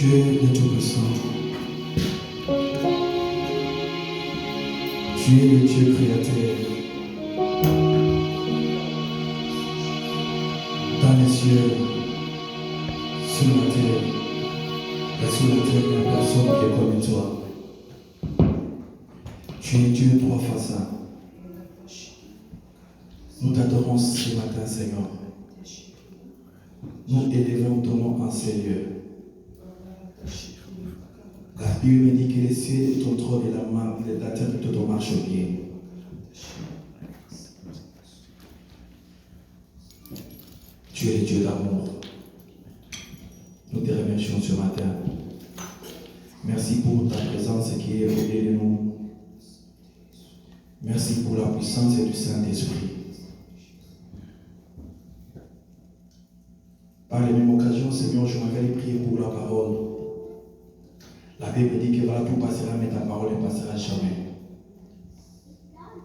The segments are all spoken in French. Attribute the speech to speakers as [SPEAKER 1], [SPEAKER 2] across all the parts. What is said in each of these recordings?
[SPEAKER 1] Dieu le Tout-Puissant. Tu es le Dieu créateur. Dans les cieux, sur la terre, et sous la terre, il n'y a personne qui est comme toi. Tu es Dieu trois façons. Nous t'adorons ce matin, Seigneur. Nous élevons ton nom en ces lieux. La Bible me dit que les cieux est ton trône et la terre est ton marchepied. Tu es le Dieu d'amour. Nous te remercions ce matin. Merci pour ta présence qui est au milieu de nous. Merci pour la puissance du Saint-Esprit. Par les mêmes occasions, Seigneur, je m'avais prié pour la parole. La Bible dit que voilà, tout passera, mais ta parole ne passera jamais.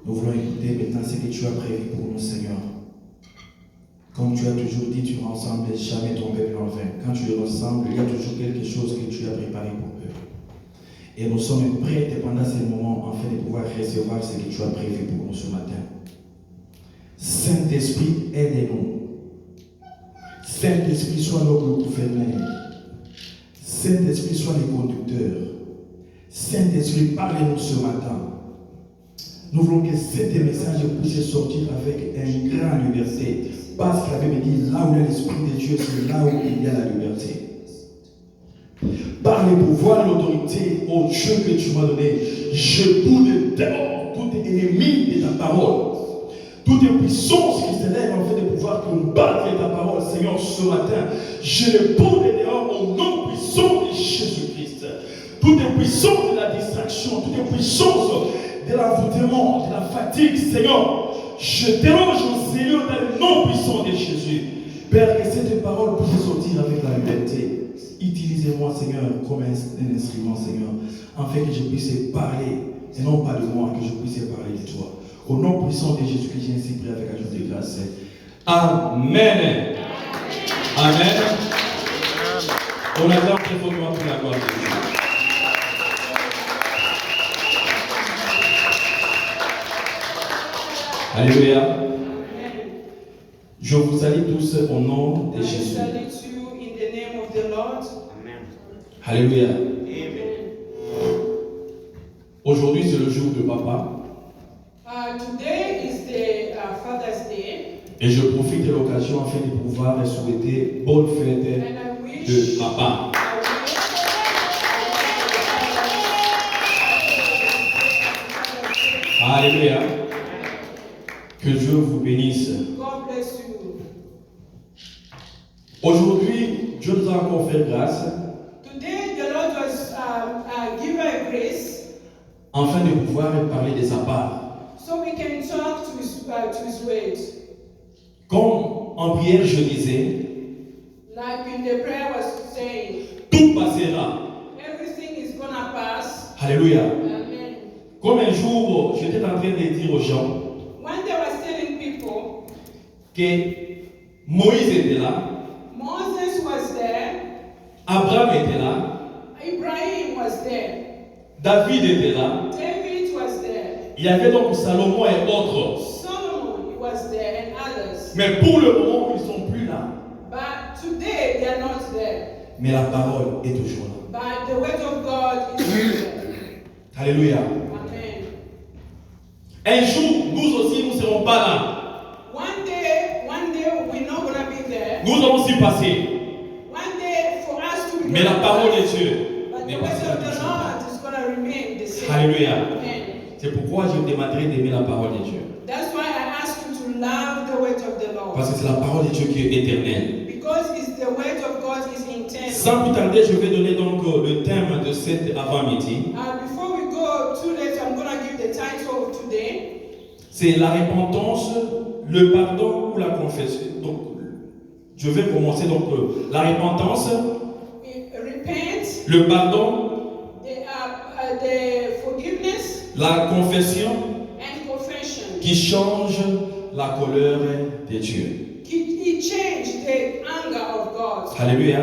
[SPEAKER 1] Nous voulons écouter maintenant ce que tu as prévu pour nous, Seigneur. Comme tu as toujours dit, tu ne rassembles jamais ton peuple en vain. Quand tu le rassembles, il y a toujours quelque chose que tu as préparé pour eux. Et nous sommes prêts pendant ces moments, afin de pouvoir recevoir ce que tu as prévu pour nous ce matin. Saint-Esprit, aide-nous. Saint-Esprit, sois notre gouverneur. Saint-Esprit, sois le conducteur. Saint-Esprit, parle-nous ce matin. Nous voulons que cet message puisse sortir avec une grande liberté. Parce que la Bible dit, là où il y a l'Esprit de Dieu, c'est là où il y a la liberté. Par le pouvoir et l'autorité, ô Dieu que tu m'as donné, je boude dehors tout ennemi de ta parole. Toute puissance qui se lève en fait de pouvoir combattre ta parole, Seigneur, ce matin, je le boude dehors au nom puissant de Jésus-Christ. Toute puissance de la distraction, toute puissance de l'envoûtement, de la fatigue, Seigneur, je dérange au Seigneur dans le nom puissant de Jésus. Père, que cette parole puisse sortir avec la liberté. Utilisez-moi, Seigneur, comme un instrument, Seigneur, afin que je puisse parler, et non pas de moi, que je puisse parler de toi. Au nom puissant de Jésus-Christ, j'ai ainsi prié avec ajout de grâce. Amen. Amen. On attend très fortement pour la gloire de Dieu. Alléluia. Je vous salue tous au nom de Jésus. Alléluia. Aujourd'hui, c'est le jour de papa.
[SPEAKER 2] Today is the Father's Day.
[SPEAKER 1] Et je profite de l'occasion afin de pouvoir souhaiter bonne fête de papa. Alléluia. Que Dieu vous bénisse.
[SPEAKER 2] God bless you.
[SPEAKER 1] Aujourd'hui, Dieu nous a encore fait grâce.
[SPEAKER 2] Today the Lord was given a grace.
[SPEAKER 1] Afin de pouvoir parler de sa part.
[SPEAKER 2] So we can talk to his word.
[SPEAKER 1] Comme en prière je disais,
[SPEAKER 2] Like in the prayer was saying,
[SPEAKER 1] tout passera.
[SPEAKER 2] everything is gonna pass.
[SPEAKER 1] Alléluia.
[SPEAKER 2] Amen.
[SPEAKER 1] Comme un jour, j'étais en train de dire aux gens
[SPEAKER 2] When they were telling people,
[SPEAKER 1] que Moïse était là,
[SPEAKER 2] Moses was there,
[SPEAKER 1] Abraham était là,
[SPEAKER 2] Abraham was there,
[SPEAKER 1] David était là,
[SPEAKER 2] David was there,
[SPEAKER 1] il y avait donc Salomon et autres.
[SPEAKER 2] Solomon was there, and others.
[SPEAKER 1] Mais pour le moment, ils ne sont plus là.
[SPEAKER 2] But today they are not there.
[SPEAKER 1] Mais la parole est toujours là.
[SPEAKER 2] But the word of God is there.
[SPEAKER 1] Alléluia.
[SPEAKER 2] Amen.
[SPEAKER 1] Un jour, nous aussi, nous ne serons pas là.
[SPEAKER 2] One day we're not going to be there.
[SPEAKER 1] Nous allons s'y passer.
[SPEAKER 2] One day for us to be
[SPEAKER 1] Mais la parole de
[SPEAKER 2] there.
[SPEAKER 1] Dieu
[SPEAKER 2] But
[SPEAKER 1] n'est
[SPEAKER 2] the
[SPEAKER 1] pas
[SPEAKER 2] word
[SPEAKER 1] là
[SPEAKER 2] of the
[SPEAKER 1] toujours.
[SPEAKER 2] Lord is going to remain the same.
[SPEAKER 1] Alléluia.
[SPEAKER 2] Amen.
[SPEAKER 1] C'est pourquoi je vous demanderai d'aimer la parole de Dieu.
[SPEAKER 2] That's why I ask you to love the word of the Lord.
[SPEAKER 1] Parce que c'est la parole de Dieu qui est éternelle.
[SPEAKER 2] Because it's the word of God is eternal.
[SPEAKER 1] Sans plus tarder, je vais donner donc le thème de cet avant-midi.
[SPEAKER 2] Before we go too late, I'm going to give the title of today.
[SPEAKER 1] C'est la repentance, le pardon ou la confession. Donc, je vais commencer donc la repentance,
[SPEAKER 2] Repent,
[SPEAKER 1] le pardon,
[SPEAKER 2] the forgiveness,
[SPEAKER 1] la confession
[SPEAKER 2] and confession.
[SPEAKER 1] qui change la colère de Dieu.
[SPEAKER 2] He changed the anger of God.
[SPEAKER 1] Alléluia.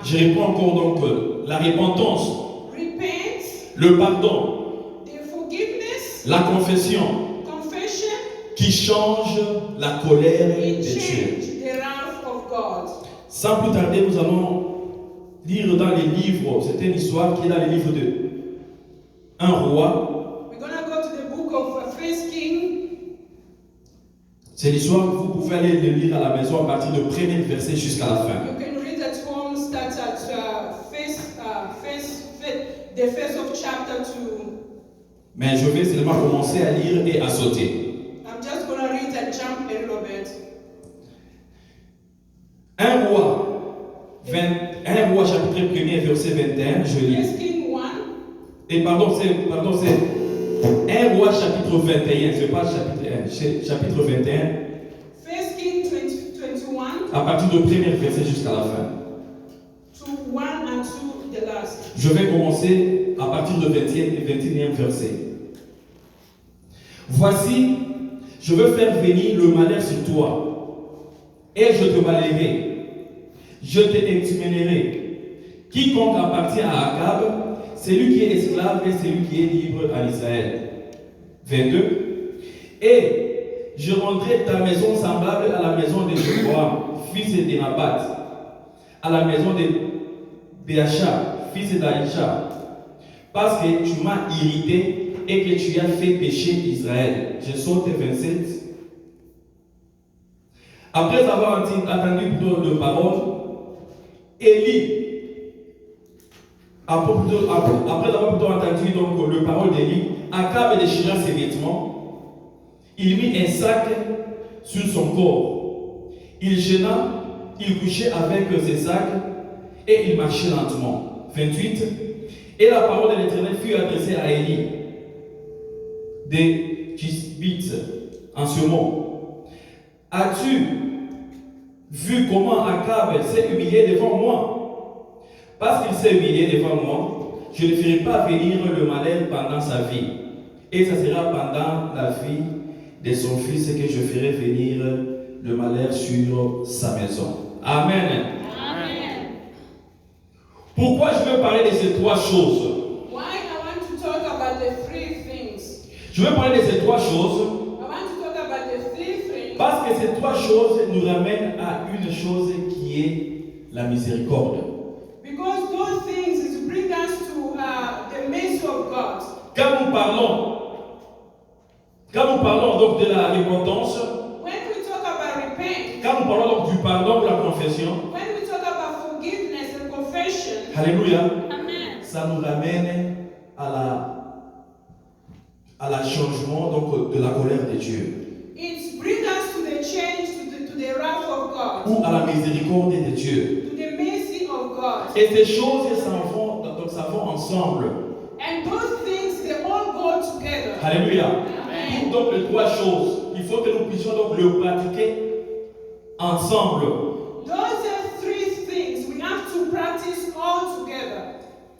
[SPEAKER 1] Je réponds encore donc la repentance,
[SPEAKER 2] Repent,
[SPEAKER 1] le pardon,
[SPEAKER 2] the forgiveness,
[SPEAKER 1] la confession
[SPEAKER 2] confession,
[SPEAKER 1] qui change la colère de
[SPEAKER 2] it
[SPEAKER 1] Dieu.
[SPEAKER 2] changed the wrath of God.
[SPEAKER 1] Sans plus tarder, nous allons lire dans les livres, c'est une histoire qui est dans les livres de un roi.
[SPEAKER 2] We're going to go to the book of First King.
[SPEAKER 1] C'est l'histoire que vous pouvez aller le lire à la maison à partir du premier verset jusqu'à la fin.
[SPEAKER 2] You can read at home, start at the first of chapter 2.
[SPEAKER 1] Mais je vais seulement commencer à lire et à sauter.
[SPEAKER 2] I'm just going to read and jump a little bit.
[SPEAKER 1] Un roi chapitre 1er verset 21, je lis.
[SPEAKER 2] First King 1.
[SPEAKER 1] Et pardon, c'est 1 roi chapitre 21, c'est pas chapitre 1, c'est chapitre 21,
[SPEAKER 2] First King 21
[SPEAKER 1] à partir du premier verset jusqu'à la fin.
[SPEAKER 2] to 1 and 2, the last.
[SPEAKER 1] Je vais commencer à partir du 21e verset. Voici, je veux faire venir le malheur sur toi, et je te malheurerai, je te exterminerai. Quiconque appartient à Akab, celui qui est esclave et celui qui est libre à Israël. 22. Et je rendrai ta maison semblable à la maison de Jéroboam, fils de Nabat, à la maison de Béacha, fils d'Aïcha, parce que tu m'as irrité et que tu as fait pécher Israël. Je saute 27. Après avoir entendu de parole, Élie, après avoir entendu donc le parole d'Élie, Akab déchira ses vêtements, il mit un sac sur son corps, il gêna, il couchait avec ses sacs et il marchait lentement. 28. Et la parole de l'Éternel fut adressée à Élie de Tisbith en ce mot. As-tu vu comment Akab s'est humilié devant moi? Parce qu'il s'est humilié devant moi, je ne ferai pas venir le malheur pendant sa vie. Et ce sera pendant la vie de son fils que je ferai venir le malheur sur sa maison. Amen.
[SPEAKER 2] Amen.
[SPEAKER 1] Pourquoi je veux parler de ces trois choses?
[SPEAKER 2] Why I want to talk about the three things.
[SPEAKER 1] Je veux parler de ces trois choses
[SPEAKER 2] I want to talk about the three things
[SPEAKER 1] parce que ces trois choses nous ramènent à une chose qui est la miséricorde.
[SPEAKER 2] because those things is bring us to the mercy of God.
[SPEAKER 1] Quand nous parlons donc de la repentance,
[SPEAKER 2] When we talk about repent,
[SPEAKER 1] quand nous parlons donc du pardon ou la confession,
[SPEAKER 2] when we talk about forgiveness and confession,
[SPEAKER 1] alléluia,
[SPEAKER 2] Amen.
[SPEAKER 1] ça nous ramène à la changement donc de la colère de Dieu
[SPEAKER 2] It brings us to the change, to the wrath of God,
[SPEAKER 1] ou à la miséricorde de Dieu.
[SPEAKER 2] to the mercy of God.
[SPEAKER 1] Et ces choses ça va ensemble.
[SPEAKER 2] And those things, they all go together.
[SPEAKER 1] Alléluia.
[SPEAKER 2] Amen.
[SPEAKER 1] Donc les trois choses, il faut que nous puissions donc le pratiquer ensemble.
[SPEAKER 2] Those are three things we have to practice all together.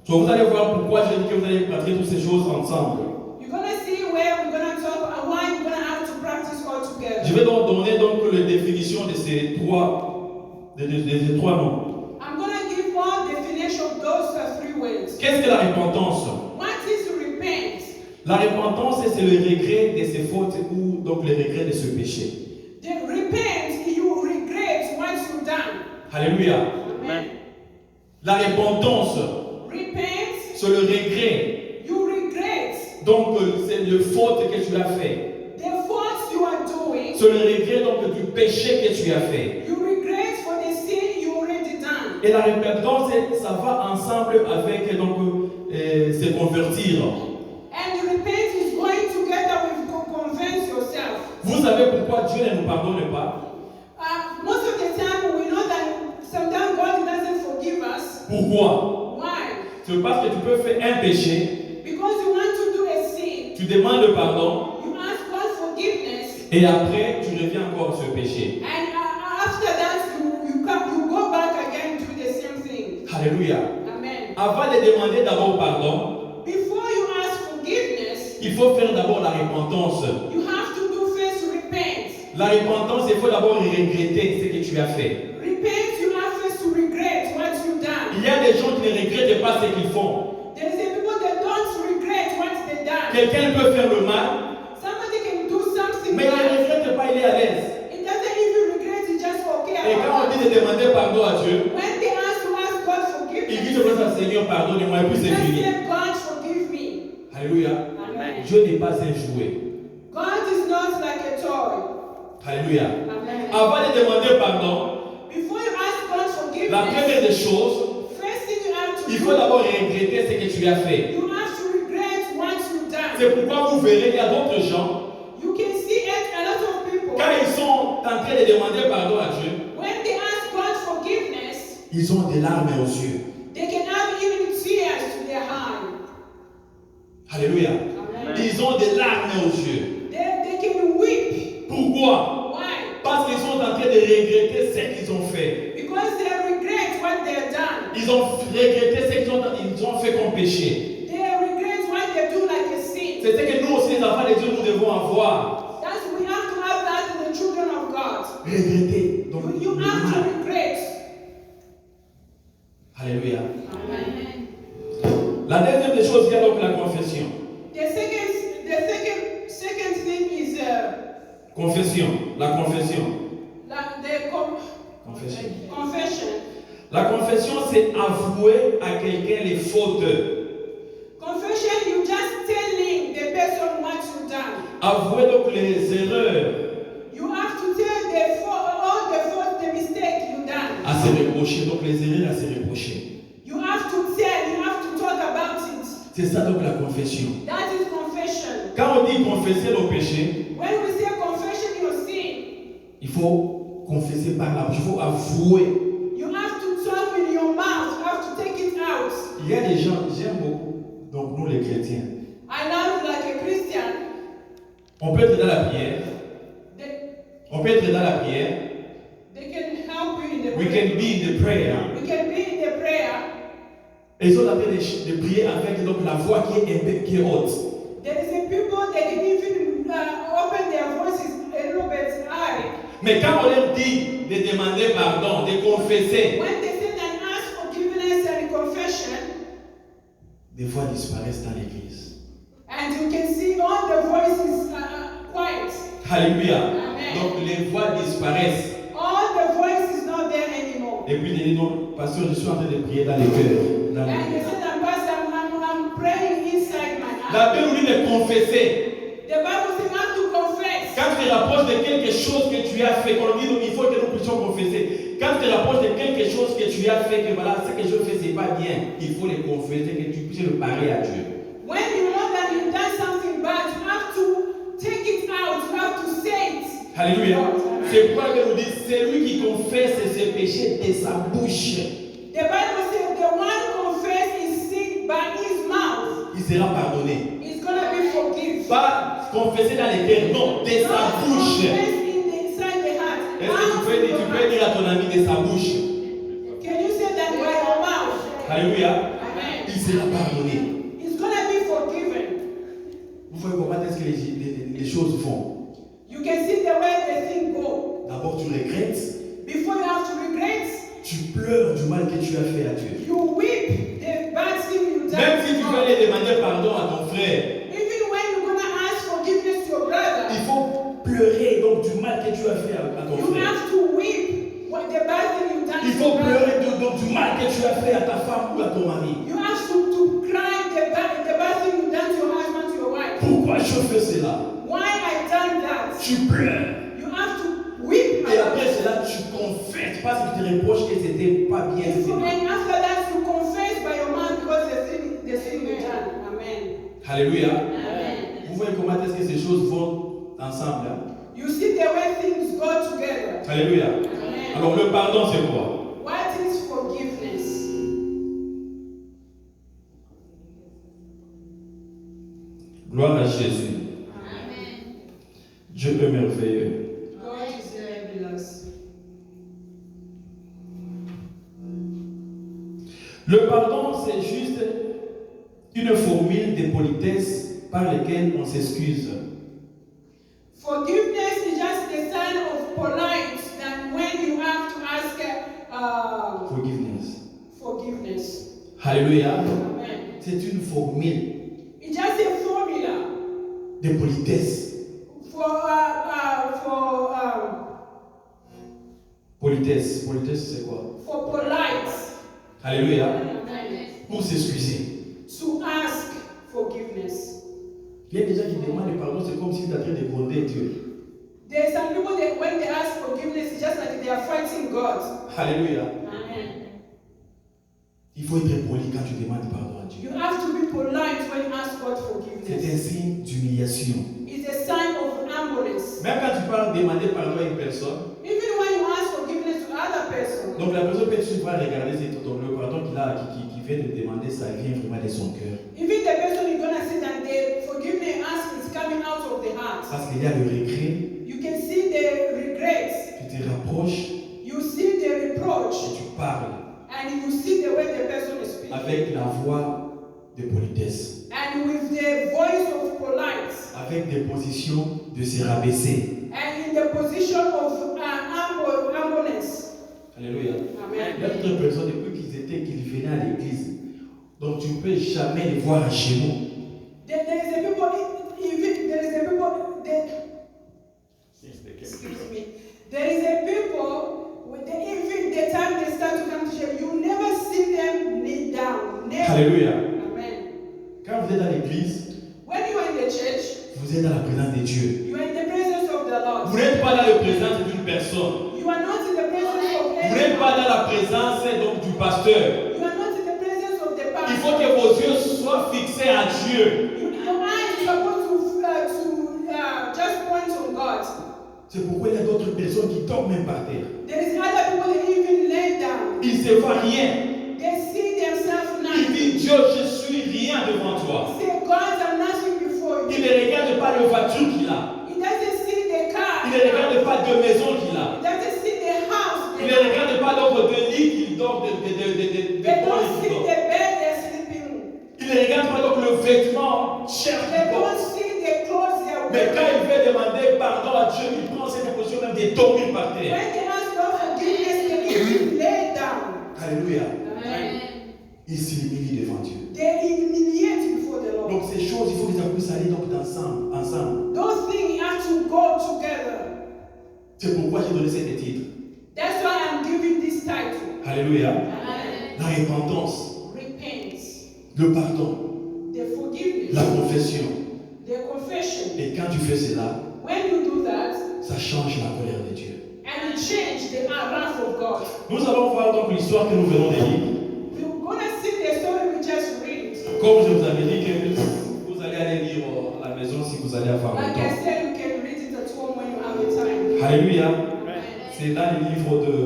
[SPEAKER 1] Donc vous allez voir pourquoi j'ai dit que vous allez pratiquer toutes ces choses ensemble.
[SPEAKER 2] You're going to see where we're going to talk and why you're going to have to practice all together.
[SPEAKER 1] Je vais donc donner donc les définitions de ces trois noms.
[SPEAKER 2] I'm going to give one definition of those three words.
[SPEAKER 1] Qu'est-ce que la repentance?
[SPEAKER 2] What is repent?
[SPEAKER 1] La repentance, c'est le regret de ses fautes ou donc le regret de ce péché.
[SPEAKER 2] The repent, you regret what you've done.
[SPEAKER 1] Alléluia.
[SPEAKER 2] Amen.
[SPEAKER 1] La repentance,
[SPEAKER 2] Repent,
[SPEAKER 1] c'est le regret.
[SPEAKER 2] you regret
[SPEAKER 1] Donc c'est le faute que tu as fait.
[SPEAKER 2] the faults you are doing.
[SPEAKER 1] C'est le regret donc du péché que tu as fait.
[SPEAKER 2] You regret for the sin you already done.
[SPEAKER 1] Et la repentance, ça va ensemble avec donc se convertir.
[SPEAKER 2] And repent is going together with convince yourself.
[SPEAKER 1] Vous savez pourquoi Dieu ne nous pardonne pas?
[SPEAKER 2] Most of the time we know that sometimes God doesn't forgive us.
[SPEAKER 1] Pourquoi?
[SPEAKER 2] Why?
[SPEAKER 1] C'est parce que tu peux faire un péché,
[SPEAKER 2] Because you want to do a sin.
[SPEAKER 1] tu demandes pardon,
[SPEAKER 2] You ask God forgiveness.
[SPEAKER 1] et après tu reviens encore à ce péché.
[SPEAKER 2] And after that, you go back again to the same thing.
[SPEAKER 1] Alléluia.
[SPEAKER 2] Amen.
[SPEAKER 1] Avant de demander d'abord pardon,
[SPEAKER 2] Before you ask forgiveness,
[SPEAKER 1] il faut faire d'abord la repentance.
[SPEAKER 2] you have to do first repent.
[SPEAKER 1] La repentance, il faut d'abord regretter ce que tu as fait.
[SPEAKER 2] Repent, you have first to regret what you've done.
[SPEAKER 1] des gens qui ne regrettent pas ce qu'ils font.
[SPEAKER 2] There is a people that don't regret what they done.
[SPEAKER 1] Quelqu'un peut faire le mal,
[SPEAKER 2] Somebody can do something
[SPEAKER 1] mais il ne
[SPEAKER 2] bad.
[SPEAKER 1] regrette pas, il est à l'aise.
[SPEAKER 2] It doesn't even regret, it's just okay.
[SPEAKER 1] Et quand on dit de demander pardon à Dieu,
[SPEAKER 2] When they ask to ask God
[SPEAKER 1] il dit
[SPEAKER 2] forgiveness,
[SPEAKER 1] au Seigneur, pardonne-moi, et puis c'est
[SPEAKER 2] just
[SPEAKER 1] fini.
[SPEAKER 2] say, God forgive me.
[SPEAKER 1] Alléluia.
[SPEAKER 2] Amen.
[SPEAKER 1] Dieu n'est pas un jouet.
[SPEAKER 2] God is not like a toy.
[SPEAKER 1] Alléluia.
[SPEAKER 2] Amen.
[SPEAKER 1] Avant de demander pardon,
[SPEAKER 2] Before you ask God
[SPEAKER 1] la première
[SPEAKER 2] forgiveness,
[SPEAKER 1] des choses,
[SPEAKER 2] first thing you have to
[SPEAKER 1] il
[SPEAKER 2] do,
[SPEAKER 1] faut d'abord regretter ce que tu as fait.
[SPEAKER 2] you have to regret what you've done.
[SPEAKER 1] C'est pourquoi vous verrez, il y a d'autres gens,
[SPEAKER 2] You can see a lot of people,
[SPEAKER 1] quand ils sont en train de demander pardon à Dieu,
[SPEAKER 2] when they ask God forgiveness,
[SPEAKER 1] ils ont des larmes aux yeux.
[SPEAKER 2] they can have even tears to their eye.
[SPEAKER 1] Alléluia.
[SPEAKER 2] Amen.
[SPEAKER 1] Ils ont des larmes aux yeux.
[SPEAKER 2] They can weep.
[SPEAKER 1] Pourquoi?
[SPEAKER 2] Why?
[SPEAKER 1] Parce qu'ils sont en train de regretter ce qu'ils ont fait.
[SPEAKER 2] Because they regret what they've done.
[SPEAKER 1] Ils ont regretté ce qu'ils ont fait comme péché.
[SPEAKER 2] They regret what they do like a sin.
[SPEAKER 1] C'est ce que nous aussi, les enfants de Dieu, nous devons avoir.
[SPEAKER 2] That's we have to have that in the children of God.
[SPEAKER 1] Regretter. Donc,
[SPEAKER 2] You
[SPEAKER 1] le
[SPEAKER 2] have to
[SPEAKER 1] mal.
[SPEAKER 2] regret.
[SPEAKER 1] Alléluia.
[SPEAKER 2] Amen.
[SPEAKER 1] La deuxième des choses, il y a donc la confession.
[SPEAKER 2] The second thing is
[SPEAKER 1] Confession. La confession. Confession.
[SPEAKER 2] confession.
[SPEAKER 1] La confession, c'est avouer à quelqu'un les fautes.
[SPEAKER 2] Confession, you just telling the person what you've done.
[SPEAKER 1] Avouer donc les erreurs.
[SPEAKER 2] You have to tell all the fault, the mistake you done.
[SPEAKER 1] À se reprocher. Donc les erreurs à se reprocher.
[SPEAKER 2] You have to tell, you have to talk about it.
[SPEAKER 1] C'est ça donc la confession.
[SPEAKER 2] That is confession.
[SPEAKER 1] Quand on dit confesser nos péchés,
[SPEAKER 2] When we say confession your sin,
[SPEAKER 1] il faut confesser par la bouche. Il faut avouer.
[SPEAKER 2] you have to talk with your mouth, you have to take it out.
[SPEAKER 1] Il y a des gens, j'aime beaucoup, donc nous les chrétiens,
[SPEAKER 2] I love like a Christian.
[SPEAKER 1] on peut être dans la prière,
[SPEAKER 2] They can help you in the
[SPEAKER 1] we
[SPEAKER 2] prayer.
[SPEAKER 1] can be in the prayer,
[SPEAKER 2] We can be in the prayer.
[SPEAKER 1] et ils sont en train de prier avec donc, la voix qui est haute.
[SPEAKER 2] There is a people that can even open their voices a little bit high.
[SPEAKER 1] Mais quand on leur dit de demander pardon, de confesser,
[SPEAKER 2] When they sit and ask forgiveness and confession,
[SPEAKER 1] des voix disparaissent dans l'église.
[SPEAKER 2] and you can see all the voices quiet.
[SPEAKER 1] Alléluia.
[SPEAKER 2] Amen.
[SPEAKER 1] Donc les voix disparaissent.
[SPEAKER 2] All the voices not there anymore.
[SPEAKER 1] Et puis ils disent non, pasteur, je suis en train de prier dans les cœurs. Dans les
[SPEAKER 2] And they
[SPEAKER 1] cœurs.
[SPEAKER 2] said, Pastor, I'm praying inside my
[SPEAKER 1] La
[SPEAKER 2] heart.
[SPEAKER 1] Bible nous dit de confesser.
[SPEAKER 2] The Bible says you have to confess.
[SPEAKER 1] Quand tu te rapproches de quelque chose que tu as fait, qu'on dit il faut que nous puissions confesser. Quand tu te rapproches de quelque chose que tu as fait, que voilà, ce que je fais, c'est pas bien, il faut le confesser, que tu puisses le parler à Dieu.
[SPEAKER 2] When you know that you've done something bad, you have to take it out. You have to say it.
[SPEAKER 1] Alléluia. C'est pourquoi que nous dit, c'est lui qui confesse ses péchés de sa bouche.
[SPEAKER 2] The Bible says the one confess his sin by his mouth
[SPEAKER 1] Il sera pardonné.
[SPEAKER 2] is going to be forgiven.
[SPEAKER 1] Pas confesser dans les cœurs, non, de sa
[SPEAKER 2] Not
[SPEAKER 1] bouche.
[SPEAKER 2] confess inside the heart.
[SPEAKER 1] Est-ce que tu peux dire à ton ami de sa bouche?
[SPEAKER 2] Can you say that by your mouth?
[SPEAKER 1] Alléluia.
[SPEAKER 2] Amen.
[SPEAKER 1] Il sera pardonné.
[SPEAKER 2] It's going to be forgiven.
[SPEAKER 1] Vous voyez comment est-ce que les choses vont.
[SPEAKER 2] You can see the way the thing go.
[SPEAKER 1] D'abord, tu regrettes.
[SPEAKER 2] Before you have to regret,
[SPEAKER 1] Tu pleures du mal que tu as fait à Dieu.
[SPEAKER 2] you weep the bad thing you done.
[SPEAKER 1] Même si tu veux aller demander pardon à ton frère,
[SPEAKER 2] Even when you're going to ask forgiveness to your brother,
[SPEAKER 1] il faut pleurer donc du mal que tu as fait à ton
[SPEAKER 2] you
[SPEAKER 1] frère.
[SPEAKER 2] have to weep what the bad thing you done
[SPEAKER 1] Il
[SPEAKER 2] to
[SPEAKER 1] faut
[SPEAKER 2] your brother.
[SPEAKER 1] pleurer donc du mal que tu as fait à ta femme ou à ton mari.
[SPEAKER 2] You have to cry the bad thing you done to your husband, to your wife.
[SPEAKER 1] Pourquoi je fais cela?
[SPEAKER 2] Why I done that?
[SPEAKER 1] Tu pleures.
[SPEAKER 2] You have to weep.
[SPEAKER 1] Et après cela, tu confesses parce que tu te reproches que c'était pas bien fait.
[SPEAKER 2] And after that, you confess by your mouth because the sin you done. Amen.
[SPEAKER 1] Alléluia.
[SPEAKER 2] Amen.
[SPEAKER 1] Vous voyez comment est-ce que ces choses vont ensemble. Hein?
[SPEAKER 2] You see the way things go together.
[SPEAKER 1] Alléluia.
[SPEAKER 2] Amen.
[SPEAKER 1] Alors le pardon c'est quoi?
[SPEAKER 2] What is forgiveness?
[SPEAKER 1] Gloire à Jésus.
[SPEAKER 2] Amen.
[SPEAKER 1] Dieu est merveilleux.
[SPEAKER 2] God is marvelous.
[SPEAKER 1] Le pardon, c'est juste une formule de politesse par laquelle on s'excuse.
[SPEAKER 2] Forgiveness is just a sign of polite that when you have to ask
[SPEAKER 1] Forgiveness.
[SPEAKER 2] forgiveness.
[SPEAKER 1] Alléluia.
[SPEAKER 2] Amen.
[SPEAKER 1] C'est une formule
[SPEAKER 2] It's just a formula
[SPEAKER 1] de politesse. Politesse. Politesse, c'est quoi?
[SPEAKER 2] For polite.
[SPEAKER 1] Alléluia.
[SPEAKER 2] Amen.
[SPEAKER 1] Pour s'excuser.
[SPEAKER 2] To ask forgiveness.
[SPEAKER 1] Il y a des gens qui demandent pardon, c'est comme s'ils étaient en train de gronder Dieu.
[SPEAKER 2] There are some people that when they ask forgiveness, it's just like they are fighting God.
[SPEAKER 1] Alléluia.
[SPEAKER 2] Amen.
[SPEAKER 1] Il faut être poli quand tu demandes pardon à Dieu.
[SPEAKER 2] You have to be polite when you ask God
[SPEAKER 1] C'est un
[SPEAKER 2] forgiveness.
[SPEAKER 1] signe d'humiliation.
[SPEAKER 2] It's a sign of humbleness.
[SPEAKER 1] Même quand tu parles demander pardon à une personne,
[SPEAKER 2] Even when you ask forgiveness to other person,
[SPEAKER 1] donc la personne peut toujours regarder donc le pardon qui vient de demander, ça vient vraiment de son cœur.
[SPEAKER 2] even the person you're gonna say that the forgiveness ask is coming out of the heart.
[SPEAKER 1] Parce qu'il y a le regret,
[SPEAKER 2] You can see the regrets.
[SPEAKER 1] tu te rapproches
[SPEAKER 2] You see the reproach,
[SPEAKER 1] et tu parles
[SPEAKER 2] and you see the way the person is speaking.
[SPEAKER 1] avec la voix de politesse,
[SPEAKER 2] And with the voice of polite,
[SPEAKER 1] avec des positions de se rabaisser.
[SPEAKER 2] and in the position of humbleness.
[SPEAKER 1] Alléluia.
[SPEAKER 2] Amen.
[SPEAKER 1] Il y a d'autres personnes depuis qu'ils venaient à l'église, donc tu ne peux jamais les voir à genoux.
[SPEAKER 2] There is a people, excuse me. There is a people, even the time they start to come to church, you never see them kneel down. Never.
[SPEAKER 1] Alléluia.
[SPEAKER 2] Amen.
[SPEAKER 1] Quand vous êtes dans l'église,
[SPEAKER 2] When you are in the church,
[SPEAKER 1] vous êtes dans la présence de Dieu.
[SPEAKER 2] you are in the presence of the Lord.
[SPEAKER 1] Vous n'êtes pas dans la présence d'une personne.
[SPEAKER 2] You are not in the presence of
[SPEAKER 1] Vous n'êtes
[SPEAKER 2] anyone.
[SPEAKER 1] pas dans la présence donc, du pasteur.
[SPEAKER 2] You are not in the presence of the
[SPEAKER 1] Il faut
[SPEAKER 2] pastor.
[SPEAKER 1] que vos yeux soient fixés à Dieu.
[SPEAKER 2] Your eyes are supposed to just point on God.
[SPEAKER 1] C'est pourquoi il y a d'autres personnes qui tombent même par terre.
[SPEAKER 2] There is other people that even lay down.
[SPEAKER 1] Ils ne voient rien.
[SPEAKER 2] They see themselves
[SPEAKER 1] Ils
[SPEAKER 2] nothing.
[SPEAKER 1] disent Dieu, je suis rien devant toi.
[SPEAKER 2] Say, God, I'm nothing before
[SPEAKER 1] Il
[SPEAKER 2] you.
[SPEAKER 1] ne regarde pas le voiture qu'il a.
[SPEAKER 2] He doesn't see the car.
[SPEAKER 1] Il ne regarde pas de maison qu'il a.
[SPEAKER 2] He doesn't see the house.
[SPEAKER 1] Il ne regarde pas d'autres de lit qu'il dort de
[SPEAKER 2] They
[SPEAKER 1] bons
[SPEAKER 2] don't
[SPEAKER 1] lits
[SPEAKER 2] see
[SPEAKER 1] qu'il dort.
[SPEAKER 2] the bed they're sleeping.
[SPEAKER 1] Il ne regarde pas donc le vêtement cher
[SPEAKER 2] They
[SPEAKER 1] qu'il
[SPEAKER 2] don't
[SPEAKER 1] porte.
[SPEAKER 2] see the clothes they're
[SPEAKER 1] Mais quand
[SPEAKER 2] wearing.
[SPEAKER 1] il veut demander pardon à Dieu, il prend cette position même de dormir par terre.
[SPEAKER 2] When they ask God forgiveness, they even lay down.
[SPEAKER 1] Alléluia.
[SPEAKER 2] Amen.
[SPEAKER 1] Il s'humilie devant Dieu.
[SPEAKER 2] They humiliate before the Lord.
[SPEAKER 1] Donc ces choses, il faut que ça puisse aller donc ensemble.
[SPEAKER 2] Those things have to go together.
[SPEAKER 1] C'est pourquoi j'ai donné cet titre.
[SPEAKER 2] That's why I'm giving this title.
[SPEAKER 1] Alléluia.
[SPEAKER 2] Amen.
[SPEAKER 1] La repentance,
[SPEAKER 2] Repent,
[SPEAKER 1] le pardon,
[SPEAKER 2] the forgiveness,
[SPEAKER 1] la confession.
[SPEAKER 2] the confession.
[SPEAKER 1] Et quand tu fais cela,
[SPEAKER 2] When you do that,
[SPEAKER 1] ça change la colère de Dieu.
[SPEAKER 2] and you change the wrath of God.
[SPEAKER 1] Nous allons voir donc l'histoire que nous venons de lire.
[SPEAKER 2] We're gonna see the story we just read.
[SPEAKER 1] Comme je vous avais dit que vous allez aller lire à la maison si vous allez avoir le
[SPEAKER 2] Like I
[SPEAKER 1] temps.
[SPEAKER 2] said, you can read it at home when you have the time.
[SPEAKER 1] Alléluia.
[SPEAKER 2] Amen.
[SPEAKER 1] C'est dans le livre de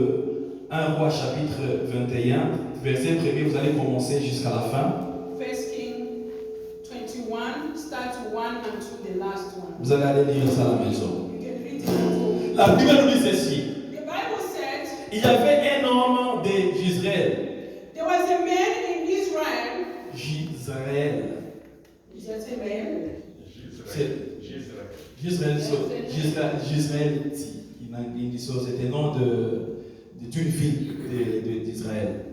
[SPEAKER 1] 1 Roi chapitre 21, verset 1er, vous allez commencer jusqu'à la fin.
[SPEAKER 2] First King 21, start 1 and to the last one.
[SPEAKER 1] Vous allez aller lire ça à la maison.
[SPEAKER 2] You can read it at home.
[SPEAKER 1] La Bible nous dit ceci.
[SPEAKER 2] The Bible said
[SPEAKER 1] Il y avait un homme d'Israël.
[SPEAKER 2] there was a man in Israel.
[SPEAKER 1] Gisraël.
[SPEAKER 2] Is that a man?
[SPEAKER 1] Gisraël, il dit ça, c'était le nom d'une fille d'Israël.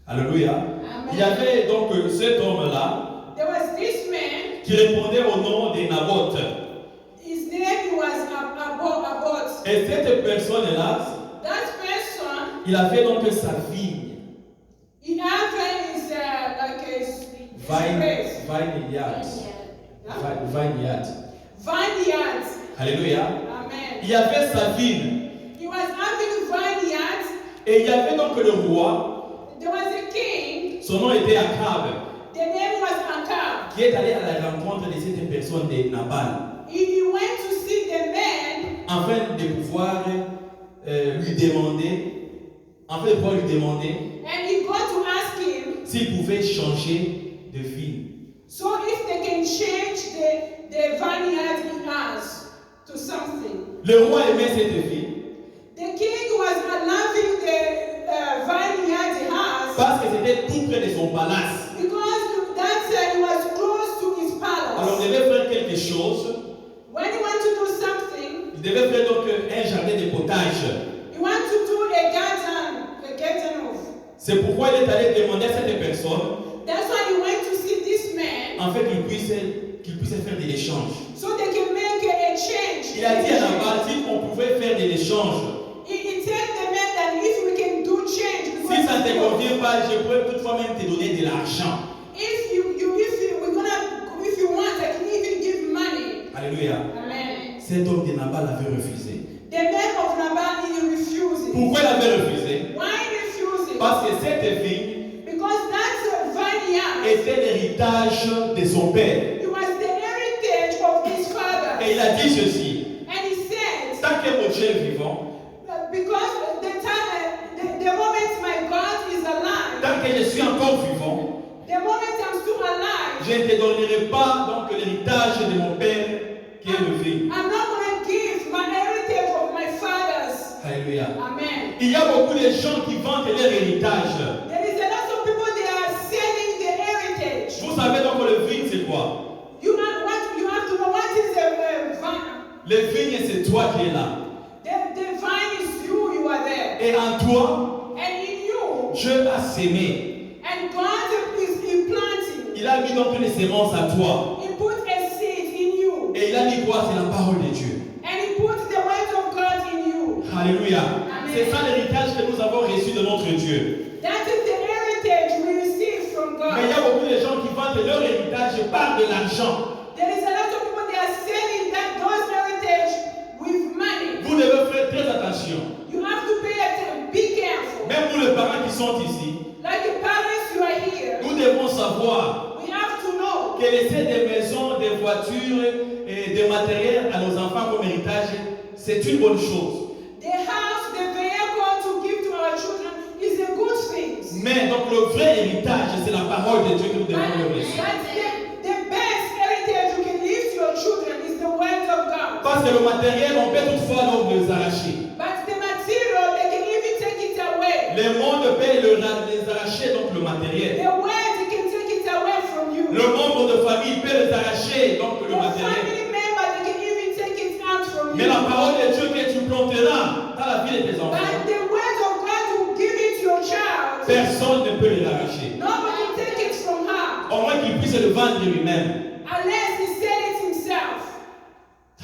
[SPEAKER 1] Alléluia.
[SPEAKER 2] Amen.
[SPEAKER 1] Il y avait donc cet homme-là
[SPEAKER 2] There was this man.
[SPEAKER 1] qui répondait au nom de Naboth.
[SPEAKER 2] His name was Abbot.
[SPEAKER 1] Et cette personne-là,
[SPEAKER 2] That person,
[SPEAKER 1] il avait donc sa vigne,
[SPEAKER 2] he had his like his race.
[SPEAKER 1] vineyard.
[SPEAKER 2] Vineyards.
[SPEAKER 1] Alléluia.
[SPEAKER 2] Amen.
[SPEAKER 1] Il y avait sa vigne.
[SPEAKER 2] He was having vineyards.
[SPEAKER 1] Et il y avait donc le roi,
[SPEAKER 2] There was a king.
[SPEAKER 1] son nom était Akab,
[SPEAKER 2] The name was Akab.
[SPEAKER 1] qui est allé à la rencontre de cette personne de Nabal,
[SPEAKER 2] He went to see the man
[SPEAKER 1] afin de pouvoir lui demander,
[SPEAKER 2] and he got to ask him,
[SPEAKER 1] s'il pouvait changer de vigne.
[SPEAKER 2] so if they can change the vineyard he has to something.
[SPEAKER 1] Le roi aimait cette vigne
[SPEAKER 2] The king was loving the vineyard he has
[SPEAKER 1] parce que c'était tout près de son palace.
[SPEAKER 2] because that he was close to his
[SPEAKER 1] Alors il
[SPEAKER 2] palace.
[SPEAKER 1] devait faire quelque chose.
[SPEAKER 2] When he want to do something,
[SPEAKER 1] Il devait faire donc un jardin de potage.
[SPEAKER 2] he want to do a garden of
[SPEAKER 1] C'est pourquoi il est allé demander à cette personne,
[SPEAKER 2] That's why he went to see this man
[SPEAKER 1] en fait, qu'il puisse faire de l'échange.
[SPEAKER 2] so they can make a change.
[SPEAKER 1] Il a dit à Nabal, si on pouvait faire de l'échange,
[SPEAKER 2] He told the man that if we can do change,
[SPEAKER 1] si ça ne te convient pas, je pourrais toutefois même te donner de l'argent.
[SPEAKER 2] if you want, I can even give money.
[SPEAKER 1] Alléluia.
[SPEAKER 2] Amen.
[SPEAKER 1] Cet homme de Nabal avait refusé.
[SPEAKER 2] The man of Nabal, he refused it.
[SPEAKER 1] Pourquoi il avait refusé?
[SPEAKER 2] Why he refused it?
[SPEAKER 1] Parce que cette vigne
[SPEAKER 2] Because that vineyard,
[SPEAKER 1] était l'héritage de son père.
[SPEAKER 2] it was the heritage of his father.
[SPEAKER 1] Et il a dit ceci,
[SPEAKER 2] And he said,
[SPEAKER 1] tant que mon Dieu est vivant,
[SPEAKER 2] because the moment my God is alive,
[SPEAKER 1] tant que je suis encore vivant,
[SPEAKER 2] the moment I'm still alive,
[SPEAKER 1] je ne te donnerai pas donc l'héritage de mon père qui est le vigne.
[SPEAKER 2] I'm not going to give my heritage of my fathers.
[SPEAKER 1] Alléluia.
[SPEAKER 2] Amen.
[SPEAKER 1] Il y a beaucoup de gens qui vendent leur héritage.
[SPEAKER 2] There is a lot of people they are selling the heritage.
[SPEAKER 1] Vous savez donc le vigne c'est quoi?
[SPEAKER 2] You have to know what is the vine.
[SPEAKER 1] Le vigne c'est toi qui es là.
[SPEAKER 2] The vine is you are there.
[SPEAKER 1] Et en toi,
[SPEAKER 2] And in you,
[SPEAKER 1] Dieu a sémé.
[SPEAKER 2] and God is planting.
[SPEAKER 1] Il a mis donc les semences à toi.
[SPEAKER 2] He put a seed in you.
[SPEAKER 1] Et il a mis quoi? C'est la parole de Dieu.
[SPEAKER 2] And he put the word of God in you.
[SPEAKER 1] Alléluia.
[SPEAKER 2] Amen.
[SPEAKER 1] C'est ça l'héritage que nous avons reçu de notre Dieu.
[SPEAKER 2] That is the heritage we receive from God.
[SPEAKER 1] Mais il y a beaucoup de gens qui vendent leur héritage par de l'argent.
[SPEAKER 2] There is a lot of people they are selling those heritage with money.
[SPEAKER 1] Vous devez faire très attention.
[SPEAKER 2] You have to pay attention. Be careful.
[SPEAKER 1] Même pour les parents qui sont ici,
[SPEAKER 2] Like the parents you are here,
[SPEAKER 1] nous devons savoir
[SPEAKER 2] we have to know
[SPEAKER 1] que laisser des maisons, des voitures et des matériels à nos enfants comme héritage, c'est une bonne chose.
[SPEAKER 2] the house, the vehicle to give to our children is a good thing.
[SPEAKER 1] Mais donc le vrai héritage, c'est la parole de Dieu que nous devons leur laisser.
[SPEAKER 2] But the best heritage you can leave to your children is the word of God.
[SPEAKER 1] Parce que le matériel, on peut toutefois donc les arracher.
[SPEAKER 2] But the material, they can even take it away.
[SPEAKER 1] Le monde peut les arracher, donc le matériel.
[SPEAKER 2] The word, they can take it away from you.
[SPEAKER 1] Le membre de famille peut les arracher, donc le
[SPEAKER 2] Your
[SPEAKER 1] matériel.
[SPEAKER 2] family member, they can even take it out from
[SPEAKER 1] Mais
[SPEAKER 2] you.
[SPEAKER 1] la parole de Dieu que tu planteras dans la vie de tes
[SPEAKER 2] But
[SPEAKER 1] enfants,
[SPEAKER 2] the word of God will give it to your child.
[SPEAKER 1] personne ne peut les arracher.
[SPEAKER 2] Nobody can take it from her
[SPEAKER 1] Au moins qu'il puisse le vendre lui-même.
[SPEAKER 2] unless he said it himself.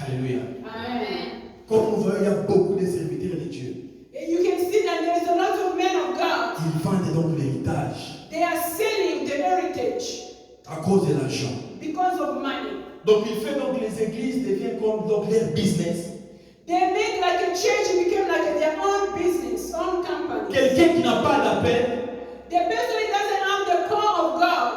[SPEAKER 1] Alléluia.
[SPEAKER 2] Amen.
[SPEAKER 1] Comme on voit, il y a beaucoup de serviteurs de Dieu.
[SPEAKER 2] You can see that there is a lot of men of God.
[SPEAKER 1] Ils vendent donc l'héritage
[SPEAKER 2] They are selling the heritage
[SPEAKER 1] à cause de l'argent.
[SPEAKER 2] because of money.
[SPEAKER 1] Donc il fait donc les églises deviennent comme donc leur business.
[SPEAKER 2] They make like a church, it became like their own business, own company.
[SPEAKER 1] Quelqu'un qui n'a pas d'appel,
[SPEAKER 2] The person that doesn't have the call of God,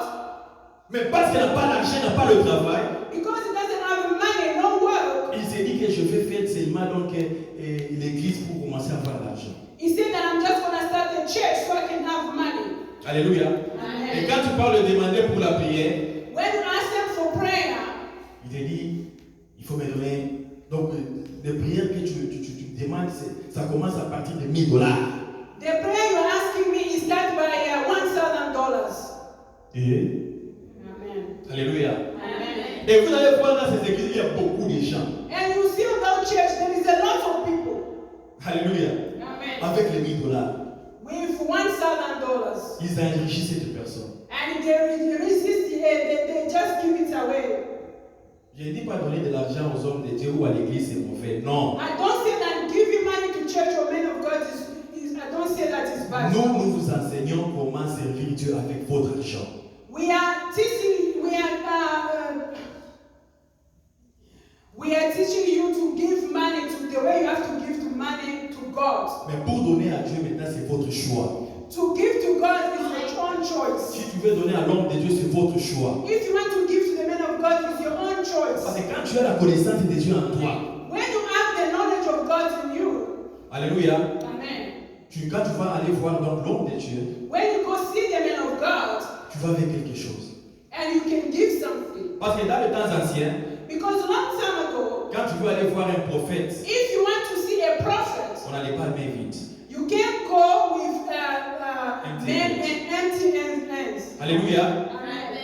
[SPEAKER 1] mais parce qu'il n'a pas l'argent, n'a pas le travail,
[SPEAKER 2] because he doesn't have money, no work,
[SPEAKER 1] il s'est dit que je vais faire seulement donc l'église pour commencer à avoir l'argent.
[SPEAKER 2] he said that I'm just going to start a church so I can have money.
[SPEAKER 1] Alléluia.
[SPEAKER 2] Amen.
[SPEAKER 1] Et quand tu parles de demander pour la prière,
[SPEAKER 2] When you ask them for prayer,
[SPEAKER 1] il te dit, il faut me donner. Donc, les prières que tu demandes, ça commence à partir de $1000.
[SPEAKER 2] the prayer you're asking me is start by $1,000.
[SPEAKER 1] Et,
[SPEAKER 2] Amen.
[SPEAKER 1] alléluia.
[SPEAKER 2] Amen.
[SPEAKER 1] Et vous allez voir dans ces églises, il y a beaucoup de gens.
[SPEAKER 2] And you see in that church, there is a lot of people.
[SPEAKER 1] Alléluia.
[SPEAKER 2] Amen.
[SPEAKER 1] Avec les $1000,
[SPEAKER 2] With $1,000.
[SPEAKER 1] ils enrichissent cette personne.
[SPEAKER 2] And they resist, they just give it away.
[SPEAKER 1] Je ne dis pas donner de l'argent aux hommes de Dieu ou à l'église, c'est mauvais. Non.
[SPEAKER 2] I don't say that giving money to church or men of God I don't say that is bad.
[SPEAKER 1] Nous vous enseignons comment servir Dieu avec votre argent.
[SPEAKER 2] We are teaching you to give money to the way you have to give money to God.
[SPEAKER 1] Mais pour donner à Dieu maintenant, c'est votre choix.
[SPEAKER 2] To give to God is your own choice.
[SPEAKER 1] Si tu veux donner à l'homme de Dieu, c'est votre choix.
[SPEAKER 2] If you want to give to the man of God, it's your own
[SPEAKER 1] Parce
[SPEAKER 2] choice.
[SPEAKER 1] que quand tu as la connaissance de Dieu en toi,
[SPEAKER 2] When you have the knowledge of God in you,
[SPEAKER 1] alléluia,
[SPEAKER 2] amen.
[SPEAKER 1] quand tu vas aller voir donc l'homme de Dieu,
[SPEAKER 2] When you go see the man of God,
[SPEAKER 1] tu vas avec quelque chose.
[SPEAKER 2] and you can give something.
[SPEAKER 1] Parce que dans les temps anciens,
[SPEAKER 2] Because long time ago,
[SPEAKER 1] quand tu veux aller voir un prophète,
[SPEAKER 2] if you want to see a prophet,
[SPEAKER 1] on n'allait pas main vide.
[SPEAKER 2] you can't go with
[SPEAKER 1] Empty
[SPEAKER 2] men
[SPEAKER 1] hands.
[SPEAKER 2] and empty hands.
[SPEAKER 1] Alléluia.
[SPEAKER 2] Amen.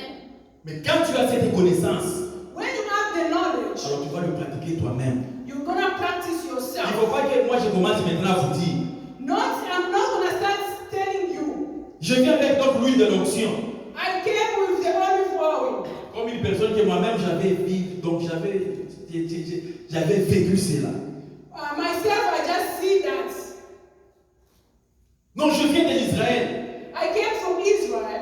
[SPEAKER 1] Mais quand tu as cette connaissance,
[SPEAKER 2] When you have the knowledge,
[SPEAKER 1] alors tu vas le pratiquer toi-même.
[SPEAKER 2] you're gonna practice
[SPEAKER 1] Il ne
[SPEAKER 2] yourself.
[SPEAKER 1] faut pas que moi je commence maintenant à vous dire,
[SPEAKER 2] I'm not gonna start telling you.
[SPEAKER 1] Je viens avec donc l'huile de l'onction.
[SPEAKER 2] I came with the olive oil.
[SPEAKER 1] Comme une personne que moi-même j'avais vécu, donc j'avais vécu cela.
[SPEAKER 2] Myself, I just see that.
[SPEAKER 1] Non, je viens d'Israël.
[SPEAKER 2] I came from Israel.